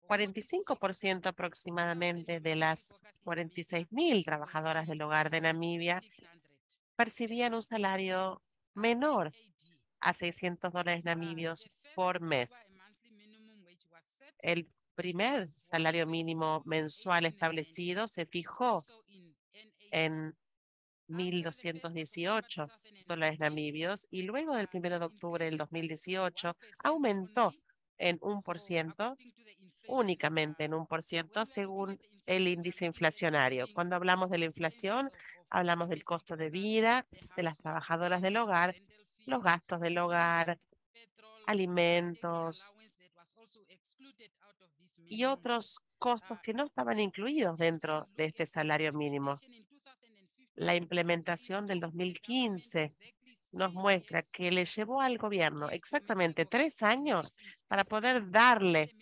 45% aproximadamente de las 46,000 trabajadoras del hogar de Namibia percibían un salario menor a $600 namibios por mes. El primer salario mínimo mensual establecido se fijó en $1,218 namibios y luego del 1 de octubre del 2018 aumentó en 1%, únicamente en 1%, según el índice inflacionario. Cuando hablamos de la inflación, hablamos del costo de vida de las trabajadoras del hogar, los gastos del hogar, alimentos y otros costos que no estaban incluidos dentro de este salario mínimo. La implementación del 2015 nos muestra que le llevó al gobierno exactamente 3 años para poder darle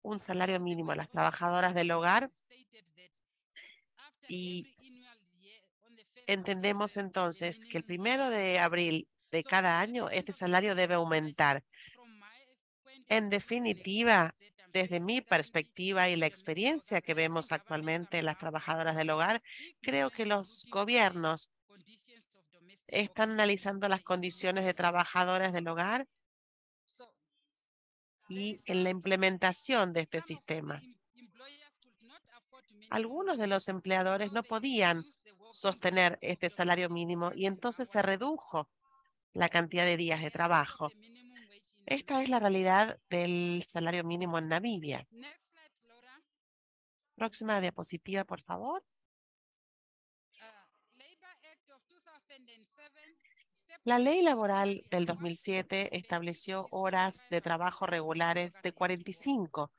un salario mínimo a las trabajadoras del hogar, y entendemos entonces que el 1 de abril de cada año este salario debe aumentar. En definitiva, desde mi perspectiva y la experiencia que vemos actualmente en las trabajadoras del hogar, creo que los gobiernos están analizando las condiciones de trabajadoras del hogar y en la implementación de este sistema. Algunos de los empleadores no podían sostener este salario mínimo y entonces se redujo la cantidad de días de trabajo. Esta es la realidad del salario mínimo en Namibia. Próxima diapositiva, por favor. La ley laboral del 2007 estableció horas de trabajo regulares de 45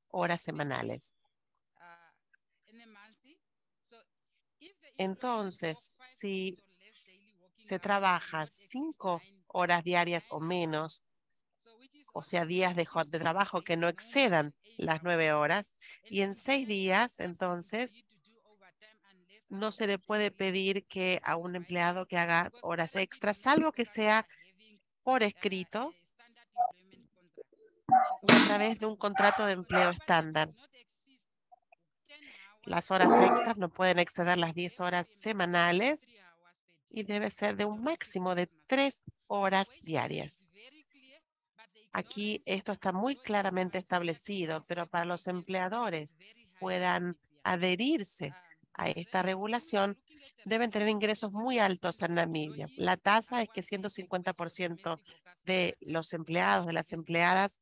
horas semanales. Entonces, si se trabaja 5 horas diarias o menos, o sea, días de trabajo que no excedan las 9 horas, y en 6 días, entonces, no se le puede pedir que a un empleado que haga horas extras, salvo que sea por escrito o a través de un contrato de empleo estándar. Las horas extras no pueden exceder las 10 horas semanales y debe ser de un máximo de 3 horas diarias. Aquí esto está muy claramente establecido, pero para los empleadores puedan adherirse a esta regulación, deben tener ingresos muy altos en Namibia. La tasa es que 150% de los empleados, de las empleadas,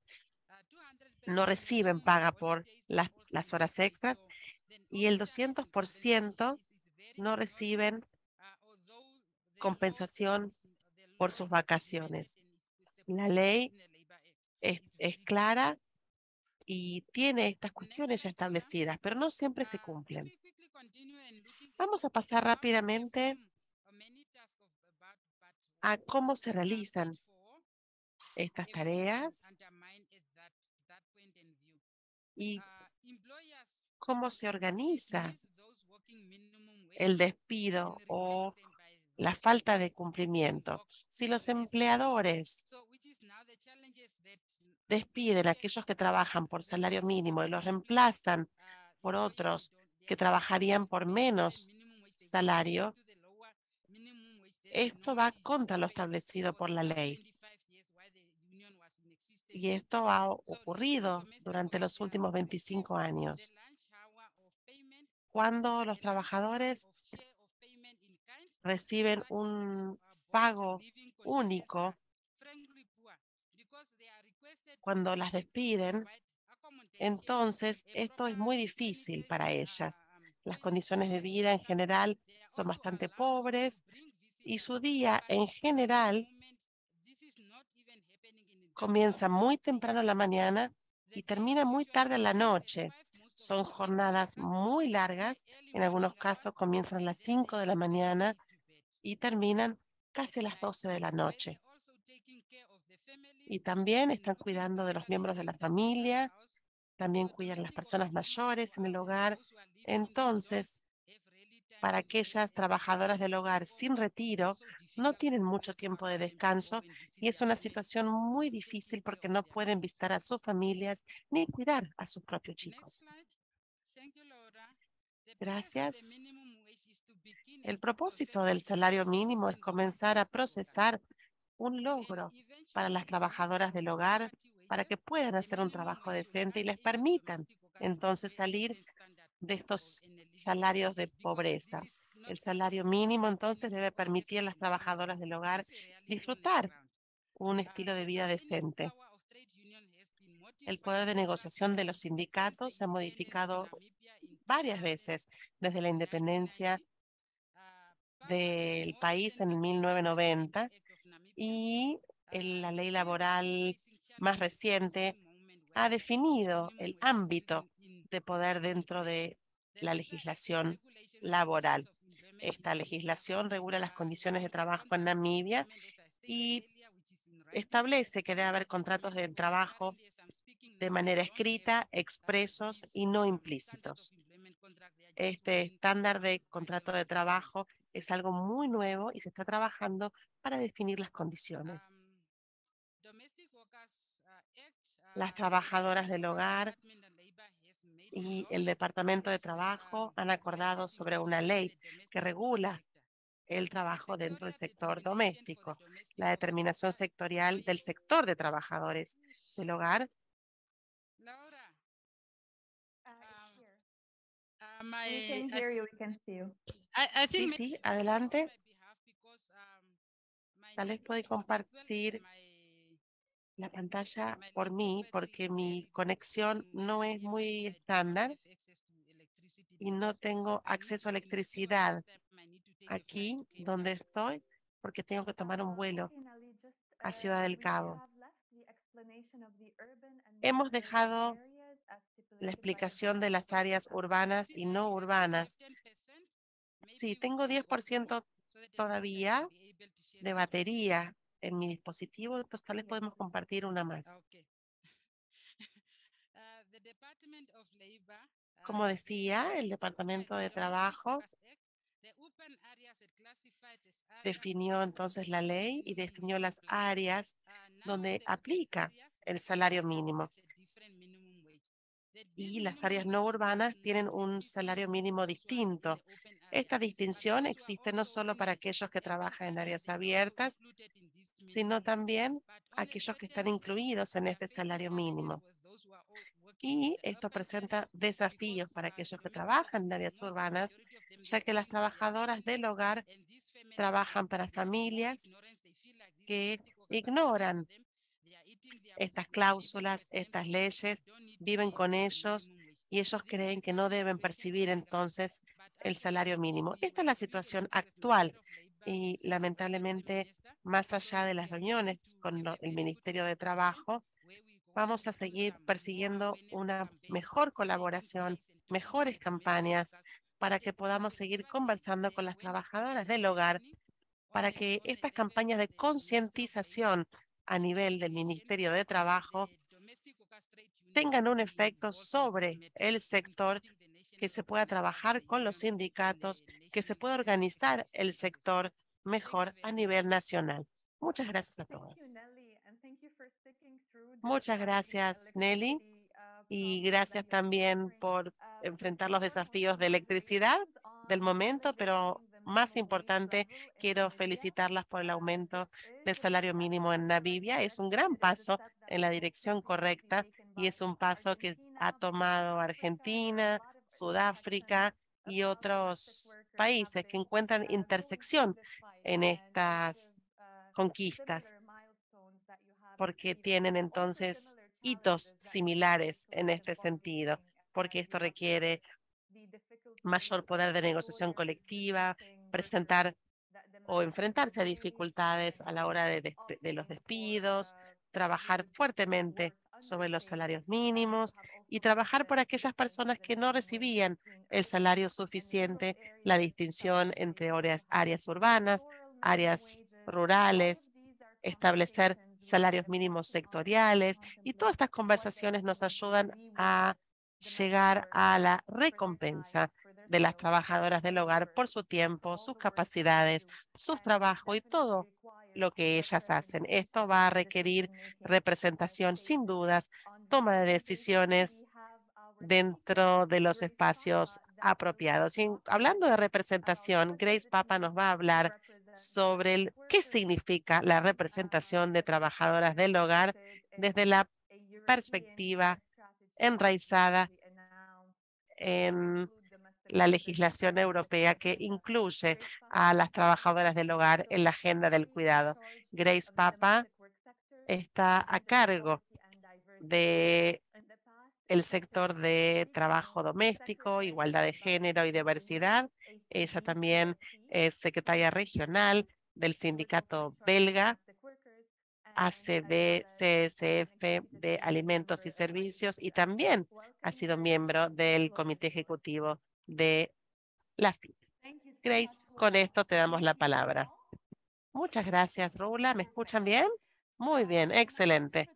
no reciben paga por las horas extras y el 200% no reciben compensación por sus vacaciones. La ley es clara y tiene estas cuestiones ya establecidas, pero no siempre se cumplen. Vamos a pasar rápidamente a cómo se realizan estas tareas y cómo se organiza el despido o la falta de cumplimiento. Si los empleadores despiden a aquellos que trabajan por salario mínimo y los reemplazan por otros que trabajarían por menos salario, esto va contra lo establecido por la ley. Y esto ha ocurrido durante los últimos 25 años. Cuando los trabajadores reciben un pago único, cuando las despiden, entonces esto es muy difícil para ellas. Las condiciones de vida en general son bastante pobres y su día en general comienza muy temprano en la mañana y termina muy tarde en la noche. Son jornadas muy largas, en algunos casos comienzan a las 5 de la mañana y terminan casi a las 12 de la noche. Y también están cuidando de los miembros de la familia, también cuidan a las personas mayores en el hogar. Entonces, para aquellas trabajadoras del hogar sin retiro, no tienen mucho tiempo de descanso y es una situación muy difícil porque no pueden visitar a sus familias ni cuidar a sus propios chicos. Gracias. El propósito del salario mínimo es comenzar a procesar un logro para las trabajadoras del hogar para que puedan hacer un trabajo decente y les permitan entonces salir de estos salarios de pobreza. El salario mínimo entonces debe permitir a las trabajadoras del hogar disfrutar un estilo de vida decente. El poder de negociación de los sindicatos se ha modificado varias veces desde la independencia del país en 1990 y la ley laboral más reciente ha definido el ámbito de poder dentro de la legislación laboral. Esta legislación regula las condiciones de trabajo en Namibia y establece que debe haber contratos de trabajo de manera escrita, expresos y no implícitos. Este estándar de contrato de trabajo es algo muy nuevo y se está trabajando para definir las condiciones. Las trabajadoras del hogar y el Departamento de Trabajo han acordado sobre una ley que regula el trabajo dentro del sector doméstico. La determinación sectorial del sector de trabajadores del hogar We can hear you, we can see you. sí, adelante. Tal vez puede compartir la pantalla por mí porque mi conexión no es muy estándar y no tengo acceso a electricidad aquí donde estoy porque tengo que tomar un vuelo a Ciudad del Cabo. Hemos dejado la explicación de las áreas urbanas y no urbanas. Sí, tengo 10% todavía de batería en mi dispositivo, entonces tal vez podemos compartir una más. Como decía, el Departamento de Trabajo definió entonces la ley y definió las áreas donde aplica el salario mínimo. Y las áreas no urbanas tienen un salario mínimo distinto. Esta distinción existe no solo para aquellos que trabajan en áreas abiertas, sino también aquellos que están incluidos en este salario mínimo. Y esto presenta desafíos para aquellos que trabajan en áreas urbanas, ya que las trabajadoras del hogar trabajan para familias que ignoran estas cláusulas, estas leyes, viven con ellos y ellos creen que no deben percibir entonces el salario mínimo. Esta es la situación actual y lamentablemente, más allá de las reuniones con el Ministerio de Trabajo, vamos a seguir persiguiendo una mejor colaboración, mejores campañas para que podamos seguir conversando con las trabajadoras del hogar, para que estas campañas de concientización a nivel del Ministerio de Trabajo tengan un efecto sobre el sector, que se pueda trabajar con los sindicatos, que se pueda organizar el sector mejor a nivel nacional. Muchas gracias a todos. Muchas gracias, Nelly, y gracias también por enfrentar los desafíos de electricidad del momento, pero más importante, quiero felicitarlas por el aumento del salario mínimo en Namibia. Es un gran paso en la dirección correcta y es un paso que ha tomado Argentina, Sudáfrica y otros países que encuentran intersección en estas conquistas, porque tienen entonces hitos similares en este sentido, porque esto requiere mayor poder de negociación colectiva, presentar o enfrentarse a dificultades a la hora de los despidos, trabajar fuertemente sobre los salarios mínimos y trabajar por aquellas personas que no recibían el salario suficiente, la distinción entre áreas urbanas, áreas rurales, establecer salarios mínimos sectoriales, y todas estas conversaciones nos ayudan a llegar a la recompensa de las trabajadoras del hogar por su tiempo, sus capacidades, sus trabajos y todo lo que ellas hacen. Esto va a requerir representación, sin dudas, toma de decisiones dentro de los espacios apropiados. Y hablando de representación, Grace Papa nos va a hablar sobre qué significa la representación de trabajadoras del hogar desde la perspectiva enraizada en la legislación europea que incluye a las trabajadoras del hogar en la agenda del cuidado. Grace Papa está a cargo de el sector de trabajo doméstico, igualdad de género y diversidad. Ella también es secretaria regional del sindicato belga ACB-CSF de Alimentos y Servicios, y también ha sido miembro del comité ejecutivo de la FIT. Grace, con esto te damos la palabra. Muchas gracias, Rula. ¿Me escuchan bien? Muy bien, excelente.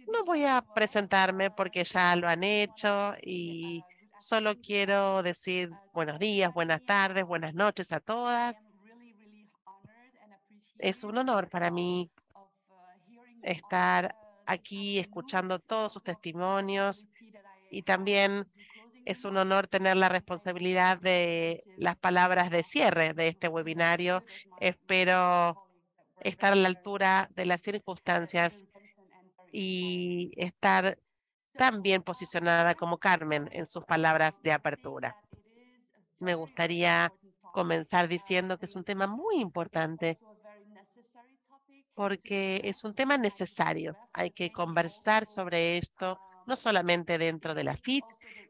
No voy a presentarme porque ya lo han hecho y solo quiero decir buenos días, buenas tardes, buenas noches a todas. Es un honor para mí estar aquí escuchando todos sus testimonios, y también es un honor tener la responsabilidad de las palabras de cierre de este webinario. Espero estar a la altura de las circunstancias y estar tan bien posicionada como Carmen en sus palabras de apertura. Me gustaría comenzar diciendo que es un tema muy importante porque es un tema necesario. Hay que conversar sobre esto, no solamente dentro de la FIT,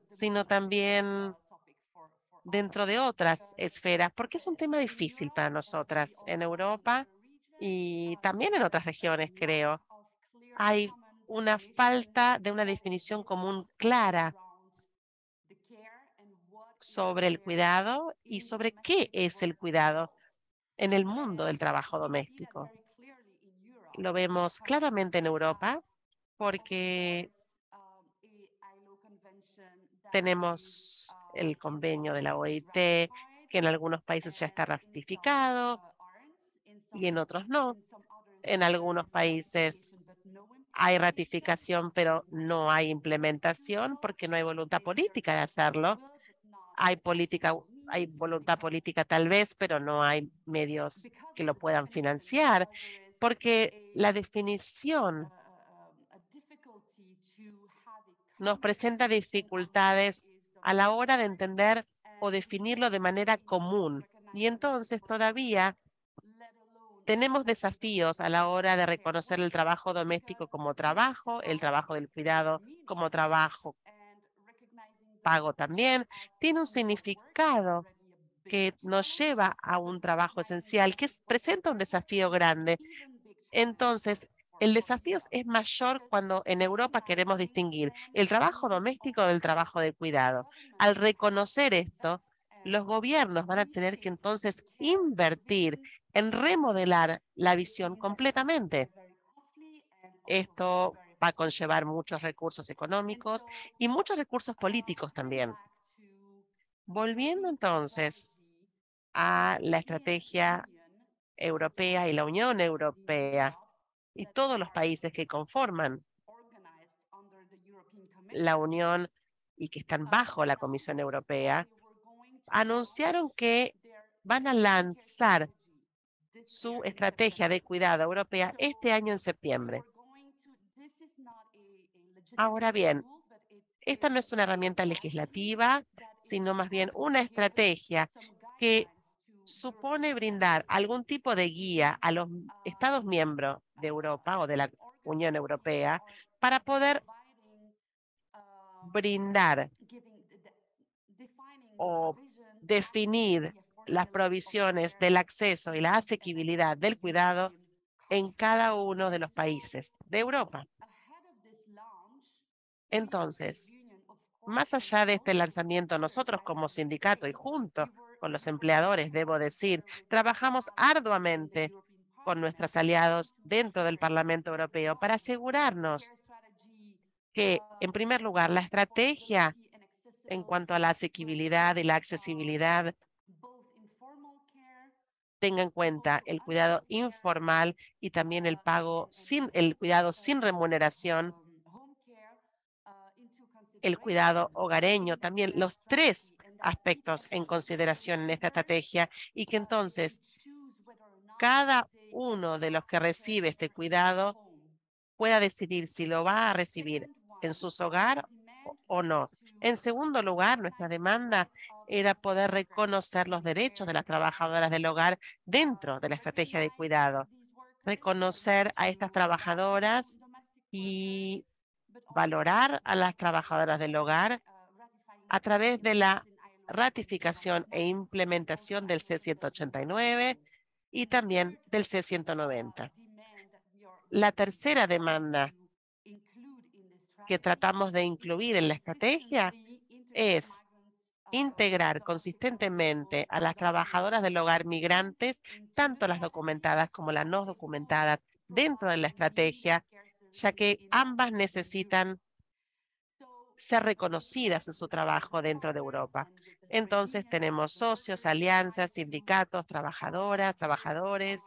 sino también dentro de otras esferas, porque es un tema difícil para nosotras en Europa y también en otras regiones, creo. Hay una falta de una definición común clara sobre el cuidado y sobre qué es el cuidado. en el mundo del trabajo doméstico. Lo vemos claramente en Europa porque tenemos el convenio de la OIT, que en algunos países ya está ratificado y en otros no. En algunos países hay ratificación, pero no hay implementación porque no hay voluntad política de hacerlo. Hay voluntad política tal vez, pero no hay medios que lo puedan financiar, porque la definición nos presenta dificultades a la hora de entender o definirlo de manera común. Y entonces todavía tenemos desafíos a la hora de reconocer el trabajo doméstico como trabajo, el trabajo del cuidado como trabajo pago también. Tiene un significado que nos lleva a un trabajo esencial, que presenta un desafío grande. Entonces, el desafío es mayor cuando en Europa queremos distinguir el trabajo doméstico del trabajo de cuidado. Al reconocer esto, los gobiernos van a tener que entonces invertir en remodelar la visión completamente. Esto va a conllevar muchos recursos económicos y muchos recursos políticos también. Volviendo entonces a la estrategia europea y la Unión Europea y todos los países que conforman la Unión y que están bajo la Comisión Europea, anunciaron que van a lanzar su estrategia de cuidado europea este año en septiembre. Ahora bien, esta no es una herramienta legislativa, sino más bien una estrategia que supone brindar algún tipo de guía a los Estados miembros de Europa o de la Unión Europea para poder brindar o definir las provisiones del acceso y la asequibilidad del cuidado en cada uno de los países de Europa. Entonces, más allá de este lanzamiento, nosotros como sindicato y junto con los empleadores, debo decir, trabajamos arduamente con nuestros aliados dentro del Parlamento Europeo para asegurarnos que, en primer lugar, la estrategia en cuanto a la asequibilidad y la accesibilidad tenga en cuenta el cuidado informal y también el cuidado sin remuneración, el cuidado hogareño, también los tres aspectos en consideración en esta estrategia y que entonces cada uno de los que recibe este cuidado pueda decidir si lo va a recibir en su hogar o no. En segundo lugar, nuestra demanda era poder reconocer los derechos de las trabajadoras del hogar dentro de la estrategia de cuidado. Reconocer a estas trabajadoras y valorar a las trabajadoras del hogar a través de la ratificación e implementación del C-189 y también del C-190. La tercera demanda que tratamos de incluir en la estrategia es integrar consistentemente a las trabajadoras del hogar migrantes, tanto las documentadas como las no documentadas, dentro de la estrategia, ya que ambas necesitan ser reconocidas en su trabajo dentro de Europa. Entonces tenemos socios, alianzas, sindicatos, trabajadoras, trabajadores,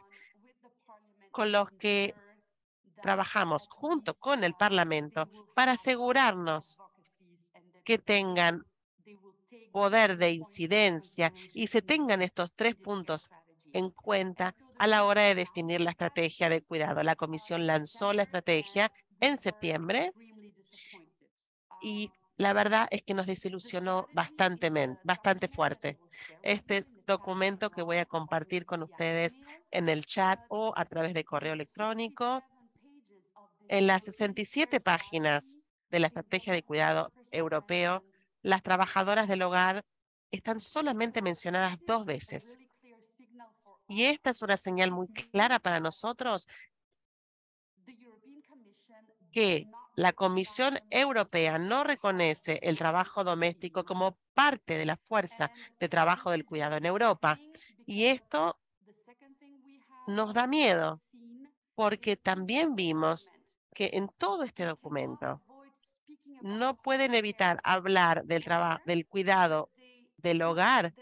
con los que trabajamos junto con el Parlamento para asegurarnos que tengan poder de incidencia y se tengan estos tres puntos en cuenta a la hora de definir la estrategia de cuidado. La Comisión lanzó la estrategia en septiembre y la verdad es que nos desilusionó bastante fuerte. Este documento que voy a compartir con ustedes en el chat o a través de correo electrónico, en las 67 páginas de la estrategia de cuidado europeo, las trabajadoras del hogar están solamente mencionadas 2 veces. Y esta es una señal muy clara para nosotros que la Comisión Europea no reconoce el trabajo doméstico como parte de la fuerza de trabajo del cuidado en Europa. Y esto nos da miedo, porque también vimos que en todo este documento no pueden evitar hablar del trabajo, del cuidado del hogar,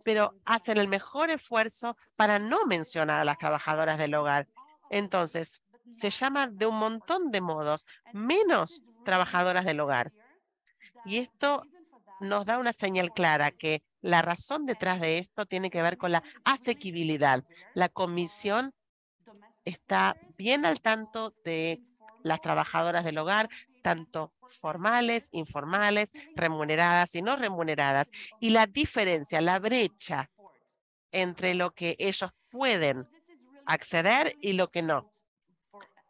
pero hacen el mejor esfuerzo para no mencionar a las trabajadoras del hogar. Entonces, se llama de un montón de modos, menos trabajadoras del hogar. Y esto nos da una señal clara que la razón detrás de esto tiene que ver con la asequibilidad. La Comisión está bien al tanto de las trabajadoras del hogar, tanto formales, informales, remuneradas y no remuneradas, y la diferencia, la brecha entre lo que ellos pueden acceder y lo que no.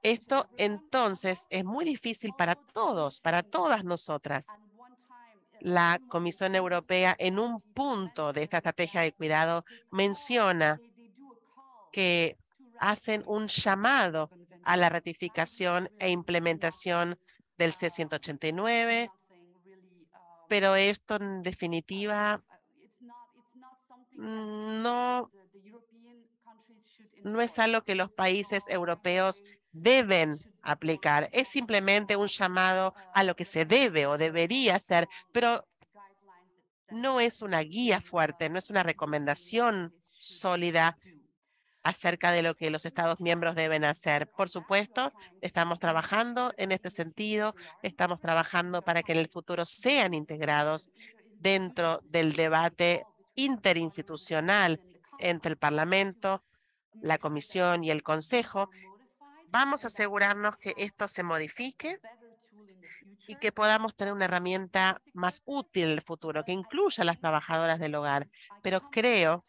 Esto entonces es muy difícil para todos, para todas nosotras. La Comisión Europea en un punto de esta estrategia de cuidado menciona que hacen un llamado a la ratificación e implementación del C-189, pero esto en definitiva no es algo que los países europeos deben aplicar. Es simplemente un llamado a lo que se debe o debería hacer, pero no es una guía fuerte, no es una recomendación sólida acerca de lo que los Estados miembros deben hacer. Por supuesto, estamos trabajando en este sentido, estamos trabajando para que en el futuro sean integrados dentro del debate interinstitucional entre el Parlamento, la Comisión y el Consejo. Vamos a asegurarnos que esto se modifique y que podamos tener una herramienta más útil en el futuro, que incluya a las trabajadoras del hogar. Pero creo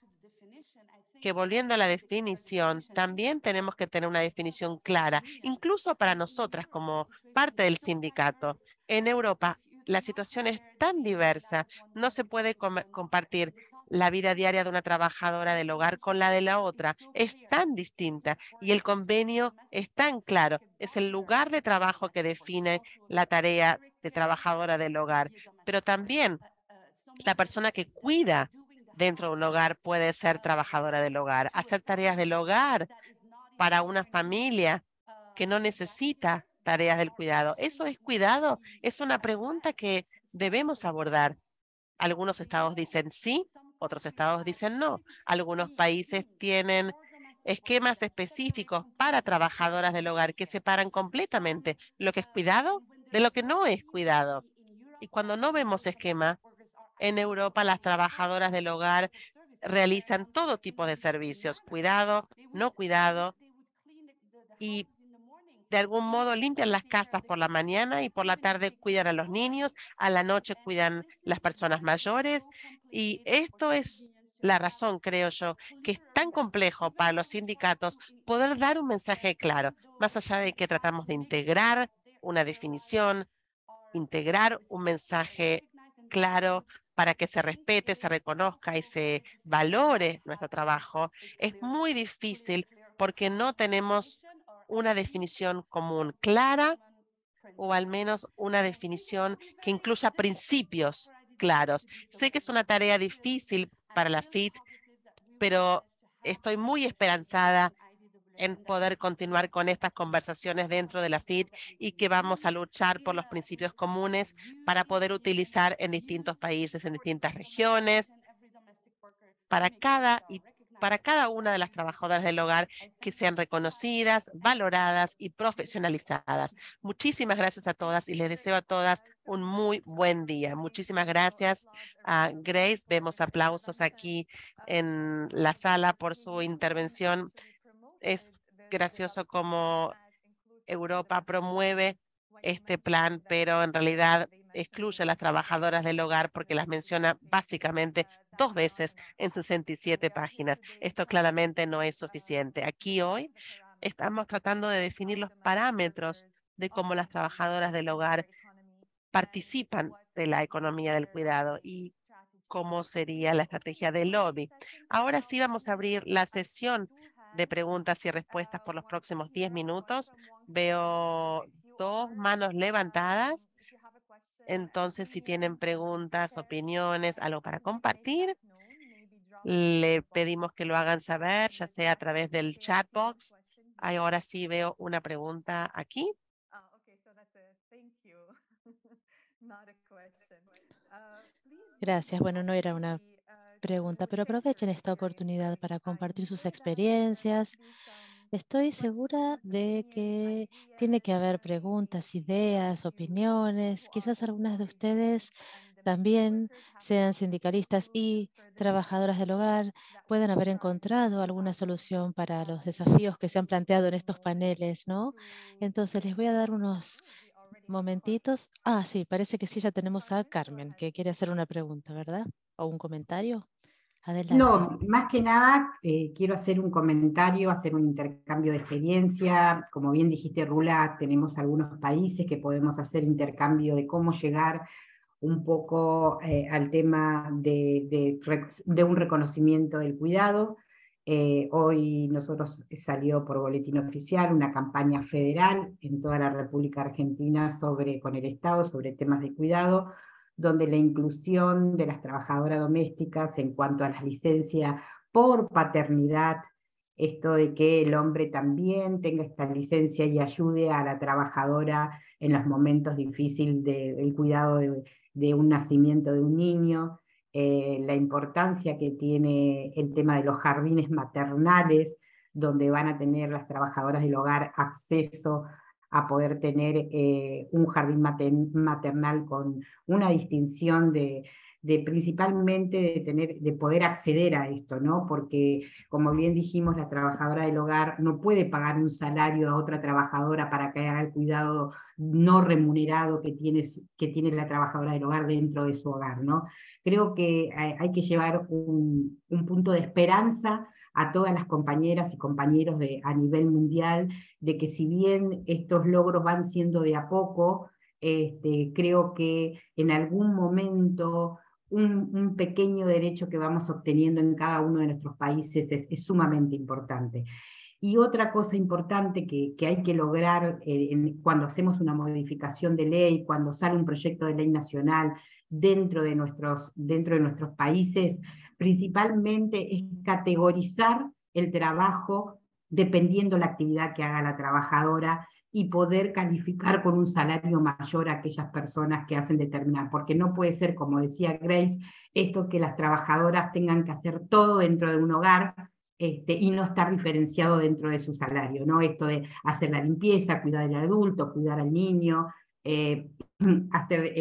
que volviendo a la definición, también tenemos que tener una definición clara, incluso para nosotras como parte del sindicato. En Europa, la situación es tan diversa, no se puede compartir la vida diaria de una trabajadora del hogar con la de la otra. Es tan distinta y el convenio es tan claro. Es el lugar de trabajo que define la tarea de trabajadora del hogar, pero también la persona que cuida dentro de un hogar puede ser trabajadora del hogar, hacer tareas del hogar para una familia que no necesita tareas del cuidado. ¿Eso es cuidado? Es una pregunta que debemos abordar. Algunos estados dicen sí, otros estados dicen no. Algunos países tienen esquemas específicos para trabajadoras del hogar que separan completamente lo que es cuidado de lo que no es cuidado. Y cuando no vemos esquema, en Europa las trabajadoras del hogar realizan todo tipo de servicios, cuidado, no cuidado, y de algún modo limpian las casas por la mañana y por la tarde cuidan a los niños, a la noche cuidan las personas mayores. Y esto es la razón, creo yo, que es tan complejo para los sindicatos poder dar un mensaje claro, más allá de que tratamos de integrar una definición, integrar un mensaje claro para que se respete, se reconozca y se valore nuestro trabajo. Es muy difícil porque no tenemos una definición común clara o al menos una definición que incluya principios claros. Sé que es una tarea difícil para la FIT, pero estoy muy esperanzada en poder continuar con estas conversaciones dentro de la FIT y que vamos a luchar por los principios comunes para poder utilizar en distintos países, en distintas regiones, para cada una de las trabajadoras del hogar que sean reconocidas, valoradas y profesionalizadas. Muchísimas gracias a todas y les deseo a todas un muy buen día. Muchísimas gracias a Grace. Vemos aplausos aquí en la sala por su intervención. Es gracioso cómo Europa promueve este plan, pero en realidad excluye a las trabajadoras del hogar porque las menciona básicamente 2 veces en 67 páginas. Esto claramente no es suficiente. Aquí hoy estamos tratando de definir los parámetros de cómo las trabajadoras del hogar participan de la economía del cuidado y cómo sería la estrategia del lobby. Ahora sí vamos a abrir la sesión de preguntas y respuestas por los próximos 10 minutos. Veo 2 manos levantadas. Entonces, si tienen preguntas, opiniones, algo para compartir, Le pedimos que lo hagan saber, ya sea a través del chat box. Ahora sí veo una pregunta aquí. Gracias. Bueno, no era una pregunta, pero aprovechen esta oportunidad para compartir sus experiencias. Estoy segura de que tiene que haber preguntas, ideas, opiniones. Quizás algunas de ustedes también sean sindicalistas y trabajadoras del hogar, puedan haber encontrado alguna solución para los desafíos que se han planteado en estos paneles, ¿no? Entonces, les voy a dar unos momentitos. Ah, sí, parece que sí, ya tenemos a Carmen, que quiere hacer una pregunta, ¿verdad? ¿O un comentario? Adelante. No, más que nada quiero hacer un comentario, hacer un intercambio de experiencia. Como bien dijiste, Rula, tenemos algunos países que podemos hacer intercambio de cómo llegar un poco al tema de un reconocimiento del cuidado. Hoy nosotros salió por boletín oficial una campaña federal en toda la República Argentina con el Estado sobre temas de cuidado, donde la inclusión de las trabajadoras domésticas en cuanto a las licencias por paternidad, esto de que el hombre también tenga esta licencia y ayude a la trabajadora en los momentos difíciles del cuidado de un nacimiento de un niño, la importancia que tiene el tema de los jardines maternales, donde van a tener las trabajadoras del hogar acceso a poder tener un jardín maternal con una distinción principalmente de poder acceder a esto, ¿no? Porque, como bien dijimos, la trabajadora del hogar no puede pagar un salario a otra trabajadora para que haga el cuidado no remunerado que tiene la trabajadora del hogar dentro de su hogar, ¿no? Creo que hay que llevar un punto de esperanza a todas las compañeras y compañeros a nivel mundial, de que si bien estos logros van siendo de a poco, creo que en algún momento un pequeño derecho que vamos obteniendo en cada uno de nuestros países es sumamente importante. Y otra cosa importante que hay que lograr cuando hacemos una modificación de ley, cuando sale un proyecto de ley nacional dentro de nuestros países, principalmente es categorizar el trabajo dependiendo la actividad que haga la trabajadora y poder calificar con un salario mayor a aquellas personas que hacen determinar, porque no puede ser, como decía Grace, esto que las trabajadoras tengan que hacer todo dentro de un hogar, y no estar diferenciado dentro de su salario, ¿no? Esto de hacer la limpieza, cuidar al adulto, cuidar al niño, hacer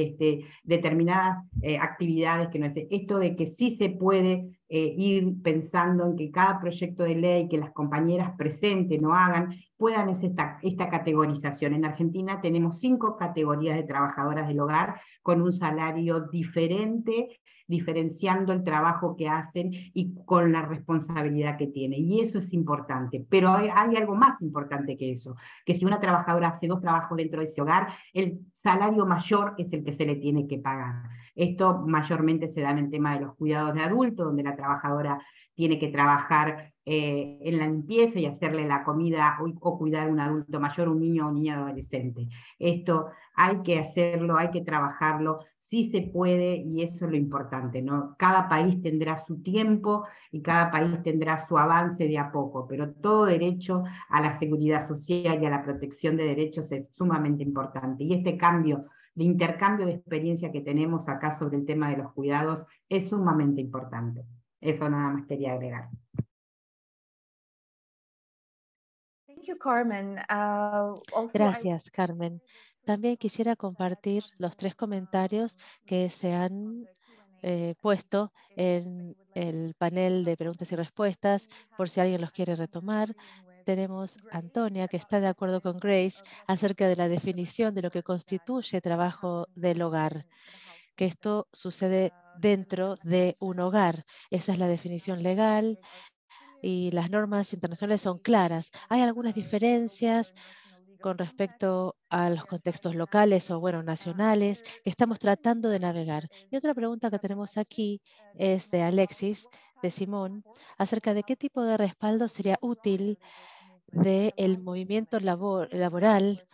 determinadas actividades que no es. Esto de que sí se puede ir pensando en que cada proyecto de ley que las compañeras presenten o hagan, puedan hacer esta categorización. En Argentina tenemos 5 categorías de trabajadoras del hogar con un salario diferente, diferenciando el trabajo que hacen y con la responsabilidad que tienen. Y eso es importante. Pero hay algo más importante que eso, que si una trabajadora hace 2 trabajos dentro de ese hogar, el salario mayor es el que se le tiene que pagar. Esto mayormente se da en el tema de los cuidados de adultos, donde la trabajadora tiene que trabajar en la limpieza y hacerle la comida o cuidar a un adulto mayor, un niño o niña adolescente. Esto hay que hacerlo, hay que trabajarlo, sí se puede, y eso es lo importante, ¿no? Cada país tendrá su tiempo y cada país tendrá su avance de a poco, pero todo derecho a la seguridad social y a la protección de derechos es sumamente importante. Y este cambio de intercambio de experiencia que tenemos acá sobre el tema de los cuidados es sumamente importante. Eso nada más quería agregar. Gracias, Carmen. También quisiera compartir los 3 comentarios que se han puesto en el panel de preguntas y respuestas, por si alguien los quiere retomar. Tenemos a Antonia, que está de acuerdo con Grace acerca de la definición de lo que constituye trabajo del hogar, que esto sucede dentro de un hogar. Esa es la definición legal y las normas internacionales son claras. Hay algunas diferencias con respecto a los contextos locales o, bueno, nacionales, que estamos tratando de navegar. Y otra pregunta que tenemos aquí es de Alexis, de Simón, acerca de qué tipo de respaldo sería útil del movimiento laboral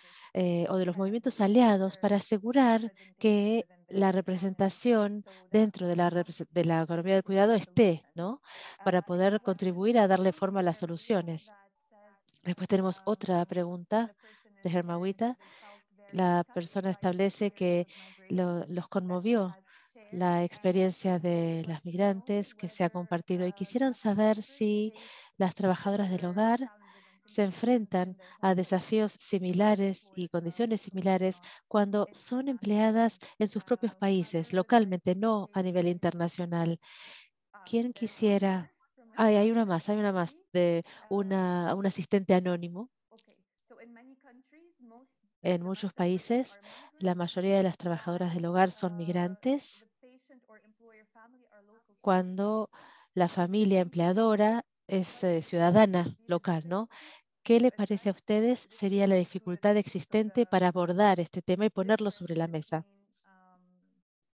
o de los movimientos aliados para asegurar que la representación dentro de la economía del cuidado esté, ¿no? Para poder contribuir a darle forma a las soluciones. Después tenemos otra pregunta de Hermawita. La persona establece que los conmovió la experiencia de las migrantes que se ha compartido y quisieran saber si las trabajadoras del hogar se enfrentan a desafíos similares y condiciones similares cuando son empleadas en sus propios países, localmente, no a nivel internacional. ¿Quién quisiera? Hay una más de un asistente anónimo. En muchos países, la mayoría de las trabajadoras del hogar son migrantes. Cuando la familia empleadora es ciudadana local, ¿no? ¿Qué le parece a ustedes sería la dificultad existente para abordar este tema y ponerlo sobre la mesa?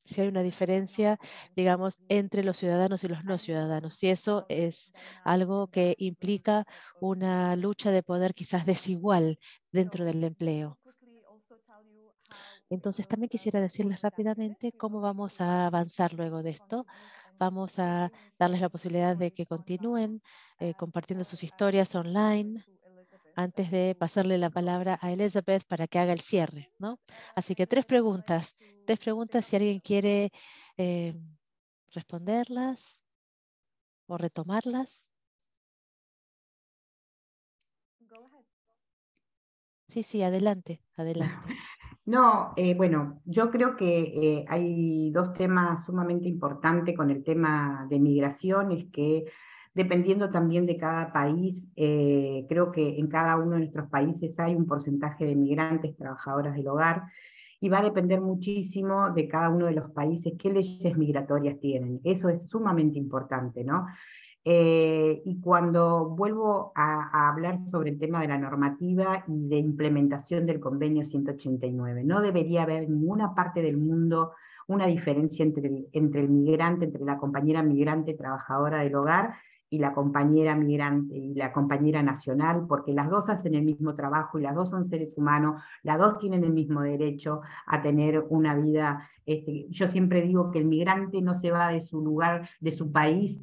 Si hay una diferencia, digamos, entre los ciudadanos y los no ciudadanos, si eso es algo que implica una lucha de poder quizás desigual dentro del empleo. Entonces, también quisiera decirles rápidamente cómo vamos a avanzar luego de esto. Vamos a darles la posibilidad de que continúen compartiendo sus historias online antes de pasarle la palabra a Elizabeth para que haga el cierre, ¿no? Así que tres preguntas si alguien quiere eh, responderlas o retomarlas. Sí, adelante. No, bueno, yo creo que hay dos temas sumamente importantes con el tema de migración, es que dependiendo también de cada país, creo que en cada uno de nuestros países hay un porcentaje de migrantes, trabajadoras del hogar, y va a depender muchísimo de cada uno de los países qué leyes migratorias tienen. Eso es sumamente importante, ¿no? Y cuando vuelvo a hablar sobre el tema de la normativa y de implementación del convenio 189, no debería haber en ninguna parte del mundo una diferencia entre el migrante, entre la compañera migrante trabajadora del hogar y la compañera migrante y la compañera nacional, porque las dos hacen el mismo trabajo y las dos son seres humanos, las dos tienen el mismo derecho a tener una vida. Yo siempre digo que el migrante no se va de su lugar, de su país,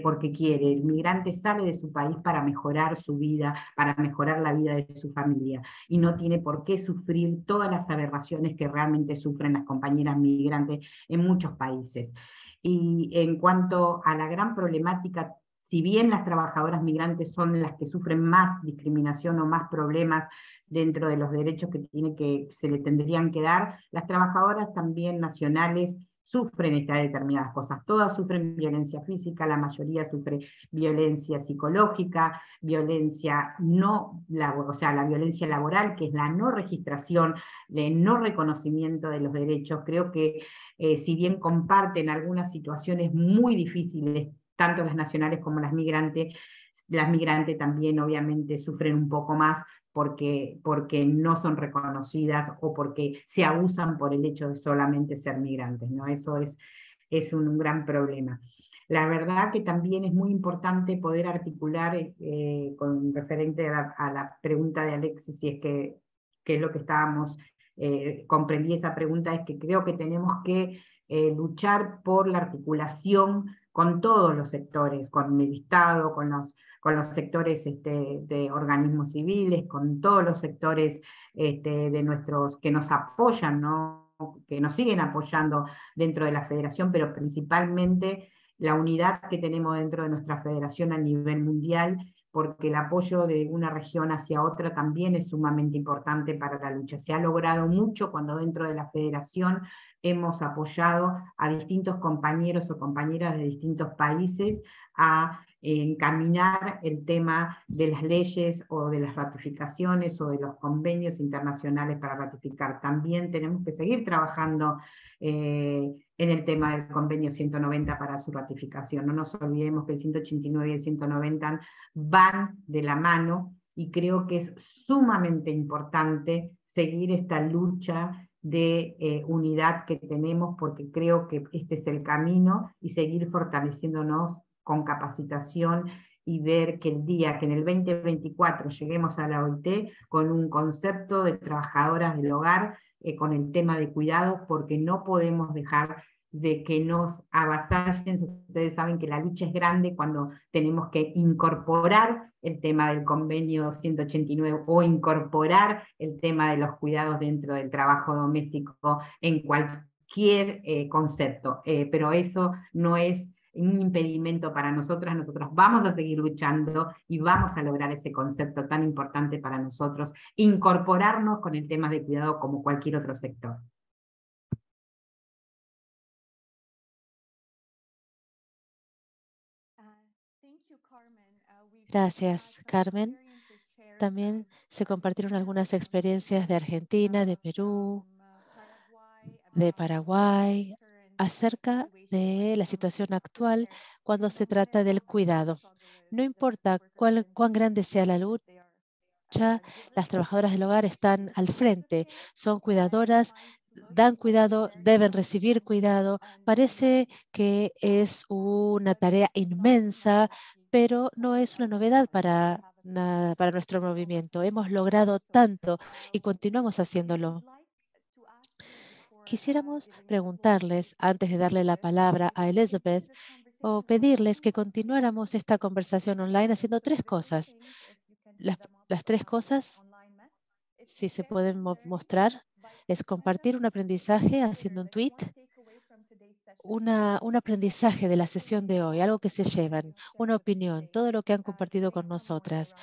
porque quiere. El migrante sale de su país para mejorar su vida, para mejorar la vida de su familia, y no tiene por qué sufrir todas las aberraciones que realmente sufren las compañeras migrantes en muchos países. Y en cuanto a la gran problemática, si bien las trabajadoras migrantes son las que sufren más discriminación o más problemas dentro de los derechos que se le tendrían que dar, las trabajadoras también nacionales sufren estas determinadas cosas. Todas sufren violencia física, la mayoría sufre violencia psicológica, violencia o sea, la violencia laboral, que es la no registración, el no reconocimiento de los derechos. Creo que si bien comparten algunas situaciones muy difíciles, tanto las nacionales como las migrantes también obviamente sufren un poco más porque no son reconocidas o porque se abusan por el hecho de solamente ser migrantes, ¿no? Eso es un gran problema. La verdad que también es muy importante poder articular con referente a la pregunta de Alexis, si es que es lo que estábamos, comprendí esa pregunta, es que creo que tenemos que luchar por la articulación con todos los sectores, con el Estado, con los sectores de organismos civiles, con todos los sectores de nuestros que nos apoyan, ¿no? Que nos siguen apoyando dentro de la federación, pero principalmente la unidad que tenemos dentro de nuestra federación a nivel mundial, porque el apoyo de una región hacia otra también es sumamente importante para la lucha. Se ha logrado mucho cuando dentro de la federación hemos apoyado a distintos compañeros o compañeras de distintos países a encaminar el tema de las leyes o de las ratificaciones o de los convenios internacionales para ratificar. También tenemos que seguir trabajando en el tema del convenio 190 para su ratificación. No nos olvidemos que el 189 y el 190 van de la mano, y creo que es sumamente importante seguir esta lucha de unidad que tenemos, porque creo que este es el camino, y seguir fortaleciéndonos con capacitación y ver que el día que en el 2024 lleguemos a la OIT con un concepto de trabajadoras del hogar con el tema de cuidados, porque no podemos dejar de que nos avasallen. Ustedes saben que la lucha es grande cuando tenemos que incorporar el tema del convenio 189 o incorporar el tema de los cuidados dentro del trabajo doméstico en cualquier concepto, pero eso no es un impedimento para nosotras. Nosotros vamos a seguir luchando y vamos a lograr ese concepto tan importante para nosotros, incorporarnos con el tema de cuidado como cualquier otro sector. Gracias, Carmen. También se compartieron algunas experiencias de Argentina, de Perú, de Paraguay, acerca de la situación actual cuando se trata del cuidado. No importa cuán grande sea la lucha, las trabajadoras del hogar están al frente, son cuidadoras, dan cuidado, deben recibir cuidado. Parece que es una tarea inmensa, pero no es una novedad para nuestro movimiento. Hemos logrado tanto y continuamos haciéndolo. Quisiéramos preguntarles, antes de darle la palabra a Elizabeth, o pedirles que continuáramos esta conversación online haciendo tres cosas. Las tres cosas, si se pueden mostrar, es compartir un aprendizaje haciendo un tweet, un aprendizaje de la sesión de hoy, algo que se llevan, una opinión, todo lo que han compartido con nosotras,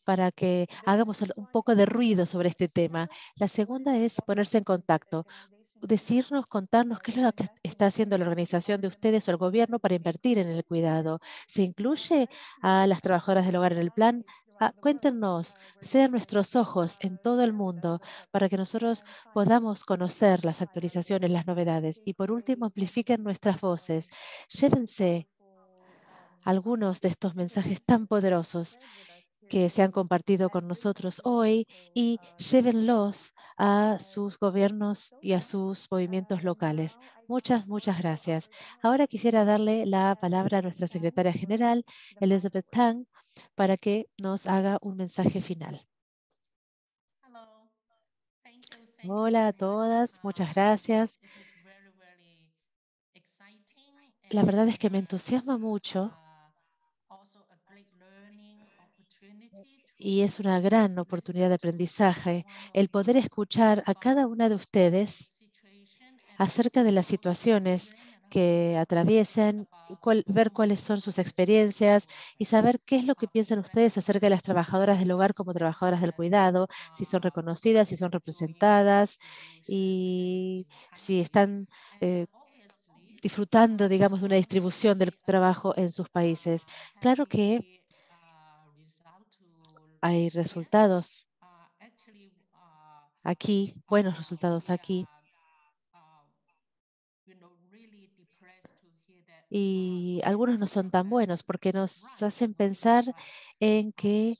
para que hagamos un poco de ruido sobre este tema. La segunda es ponerse en contacto, decirnos, contarnos qué es lo que está haciendo la organización de ustedes o el gobierno para invertir en el cuidado. ¿Se incluye a las trabajadoras del hogar en el plan? Cuéntenos, sean nuestros ojos en todo el mundo para que nosotros podamos conocer las actualizaciones, las novedades. Y por último, amplifiquen nuestras voces. Llévense algunos de estos mensajes tan poderosos que se han compartido con nosotros hoy y llévenlos a sus gobiernos y a sus movimientos locales. Muchas, muchas gracias. Ahora quisiera darle la palabra a nuestra secretaria general, Elizabeth Tang, para que nos haga un mensaje final. Hola a todas, muchas gracias. La verdad es que me entusiasma mucho y es una gran oportunidad de aprendizaje el poder escuchar a cada una de ustedes acerca de las situaciones que atraviesan, ver cuáles son sus experiencias y saber qué es lo que piensan ustedes acerca de las trabajadoras del hogar como trabajadoras del cuidado, si son reconocidas, si son representadas y si están disfrutando, digamos, de una distribución del trabajo en sus países. Claro que hay resultados aquí, buenos resultados aquí. Y algunos no son tan buenos porque nos hacen pensar en que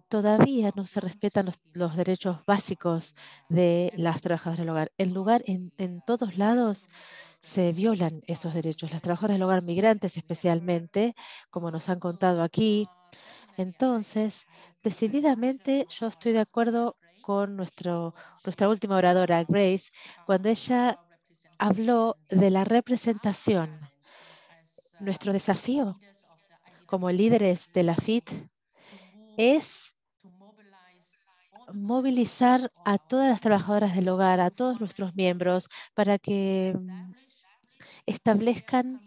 todavía no se respetan los derechos básicos de las trabajadoras del hogar. En todos lados se violan esos derechos. Las trabajadoras del hogar migrantes especialmente, como nos han contado aquí. Entonces, decididamente yo estoy de acuerdo con nuestra última oradora, Grace, cuando ella habló de la representación. Nuestro desafío como líderes de la FIT es movilizar a todas las trabajadoras del hogar, a todos nuestros miembros, para que establezcan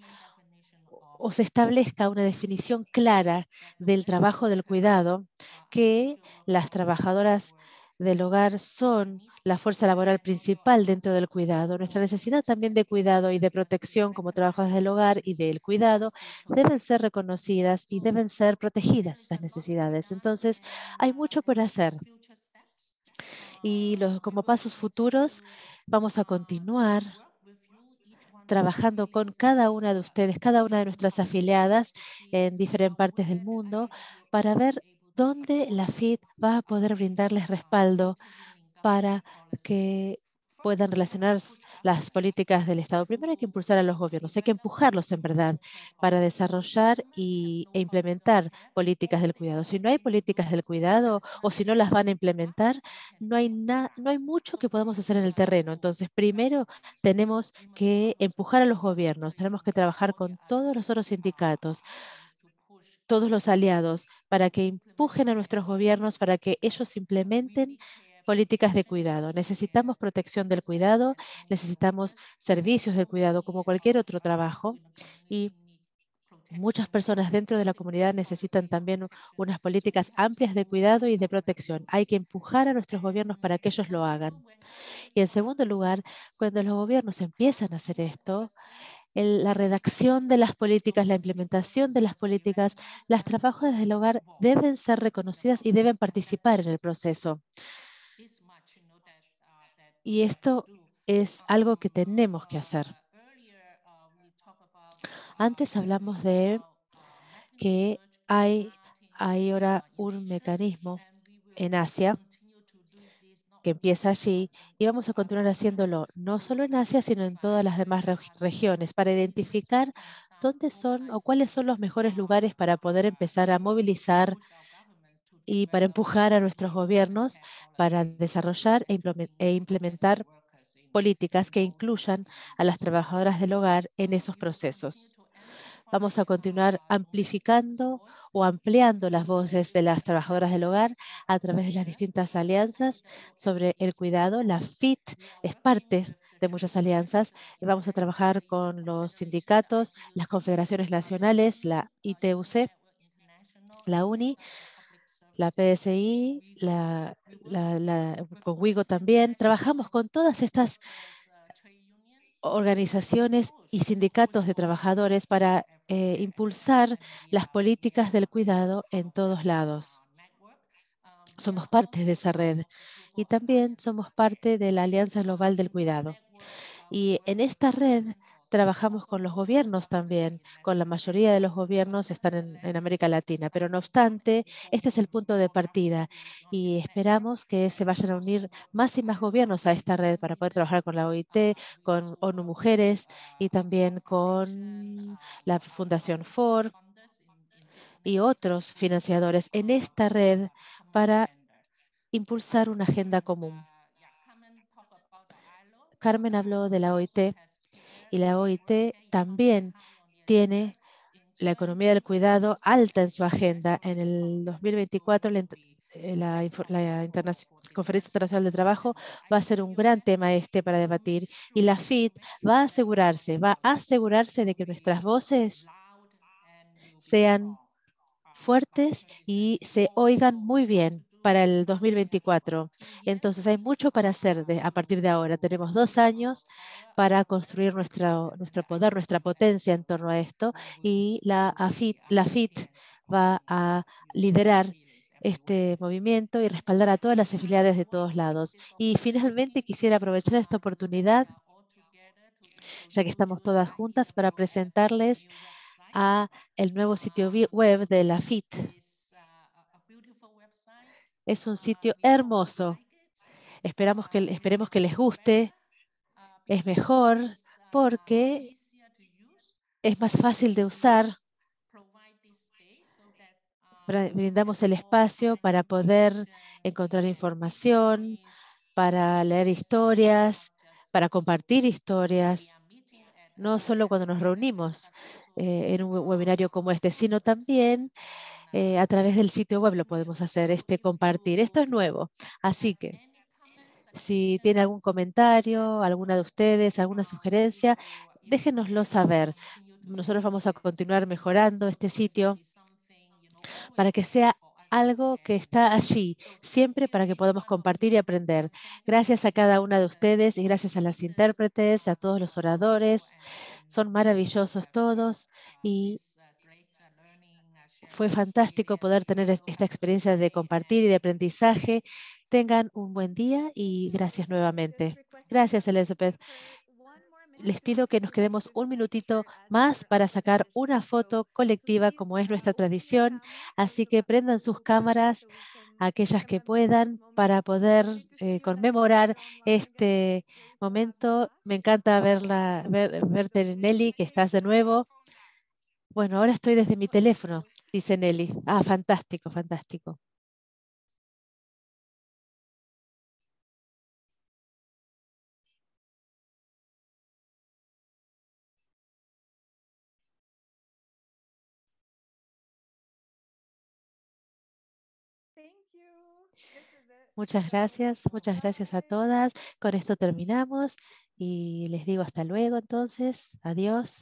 o se establezca una definición clara del trabajo del cuidado, que las trabajadoras del hogar son la fuerza laboral principal dentro del cuidado. Nuestra necesidad también de cuidado y de protección como trabajadoras del hogar y del cuidado deben ser reconocidas y deben ser protegidas esas necesidades. Entonces, hay mucho por hacer. Y como pasos futuros, vamos a continuar trabajando con cada una de ustedes, cada una de nuestras afiliadas en diferentes partes del mundo para ver dónde la FIT va a poder brindarles respaldo para que puedan relacionar las políticas del Estado. Primero hay que impulsar a los gobiernos, hay que empujarlos en verdad para desarrollar e implementar políticas del cuidado. Si no hay políticas del cuidado o si no las van a implementar, no hay mucho que podamos hacer en el terreno. Entonces, primero tenemos que empujar a los gobiernos, tenemos que trabajar con todos los otros sindicatos, todos los aliados, para que empujen a nuestros gobiernos, para que ellos implementen políticas de cuidado. Necesitamos protección del cuidado, necesitamos servicios del cuidado como cualquier otro trabajo y muchas personas dentro de la comunidad necesitan también unas políticas amplias de cuidado y de protección. Hay que empujar a nuestros gobiernos para que ellos lo hagan. Y en segundo lugar, cuando los gobiernos empiezan a hacer esto, la redacción de las políticas, la implementación de las políticas, las trabajadoras del hogar deben ser reconocidas y deben participar en el proceso. Y esto es algo que tenemos que hacer. Antes hablamos de que hay ahora un mecanismo en Asia que empieza allí y vamos a continuar haciéndolo no solo en Asia, sino en todas las demás regiones para identificar dónde son o cuáles son los mejores lugares para poder empezar a movilizar y para empujar a nuestros gobiernos para desarrollar e implementar políticas que incluyan a las trabajadoras del hogar en esos procesos. Vamos a continuar amplificando o ampliando las voces de las trabajadoras del hogar a través de las distintas alianzas sobre el cuidado. La FIT es parte de muchas alianzas. Vamos a trabajar con los sindicatos, las confederaciones nacionales, la ITUC, la UNI, la PSI, con WIGO también. Trabajamos con todas estas organizaciones y sindicatos de trabajadores para impulsar las políticas del cuidado en todos lados. Somos parte de esa red y también somos parte de la Alianza Global del Cuidado. Y en esta red trabajamos con los gobiernos también, con la mayoría de los gobiernos están en América Latina, pero no obstante, este es el punto de partida y esperamos que se vayan a unir más y más gobiernos a esta red para poder trabajar con la OIT, con ONU Mujeres y también con la Fundación Ford y otros financiadores en esta red para impulsar una agenda común. Carmen habló de la OIT y la OIT también tiene la economía del cuidado alta en su agenda. En el 2024, la Conferencia Internacional del Trabajo va a ser un gran tema para debatir y la FIT va a asegurarse de que nuestras voces sean fuertes y se oigan muy bien para el 2024. Entonces hay mucho para hacer a partir de ahora. Tenemos 2 años para construir nuestro poder, nuestra potencia en torno a esto y la FIT va a liderar este movimiento y respaldar a todas las afiliadas de todos lados. Y finalmente quisiera aprovechar esta oportunidad, ya que estamos todas juntas, para presentarles a el nuevo sitio web de la FIT. Es un sitio hermoso. Esperemos que les guste. Es mejor porque es más fácil de usar. Brindamos el espacio para poder encontrar información, para leer historias, para compartir historias, no solo cuando nos reunimos en un webinario como este, sino también a través del sitio web lo podemos hacer, compartir. Esto es nuevo, así que si tiene algún comentario, alguna de ustedes, alguna sugerencia, déjenoslo saber. Nosotros vamos a continuar mejorando este sitio para que sea algo que está allí, siempre para que podamos compartir y aprender. Gracias a cada una de ustedes y gracias a las intérpretes, a todos los oradores. Son maravillosos todos y fue fantástico poder tener esta experiencia de compartir y de aprendizaje. Tengan un buen día y gracias nuevamente. Gracias, Elizabeth. Les pido que nos quedemos un minutito más para sacar una foto colectiva como es nuestra tradición. Así que prendan sus cámaras a aquellas que puedan para poder conmemorar este momento. Me encanta verte, Nelly, que estás de nuevo. Bueno, ahora estoy desde mi teléfono, dice Nelly. Ah, fantástico, fantástico. Muchas gracias a todas. Con esto terminamos y les digo hasta luego entonces. Adiós.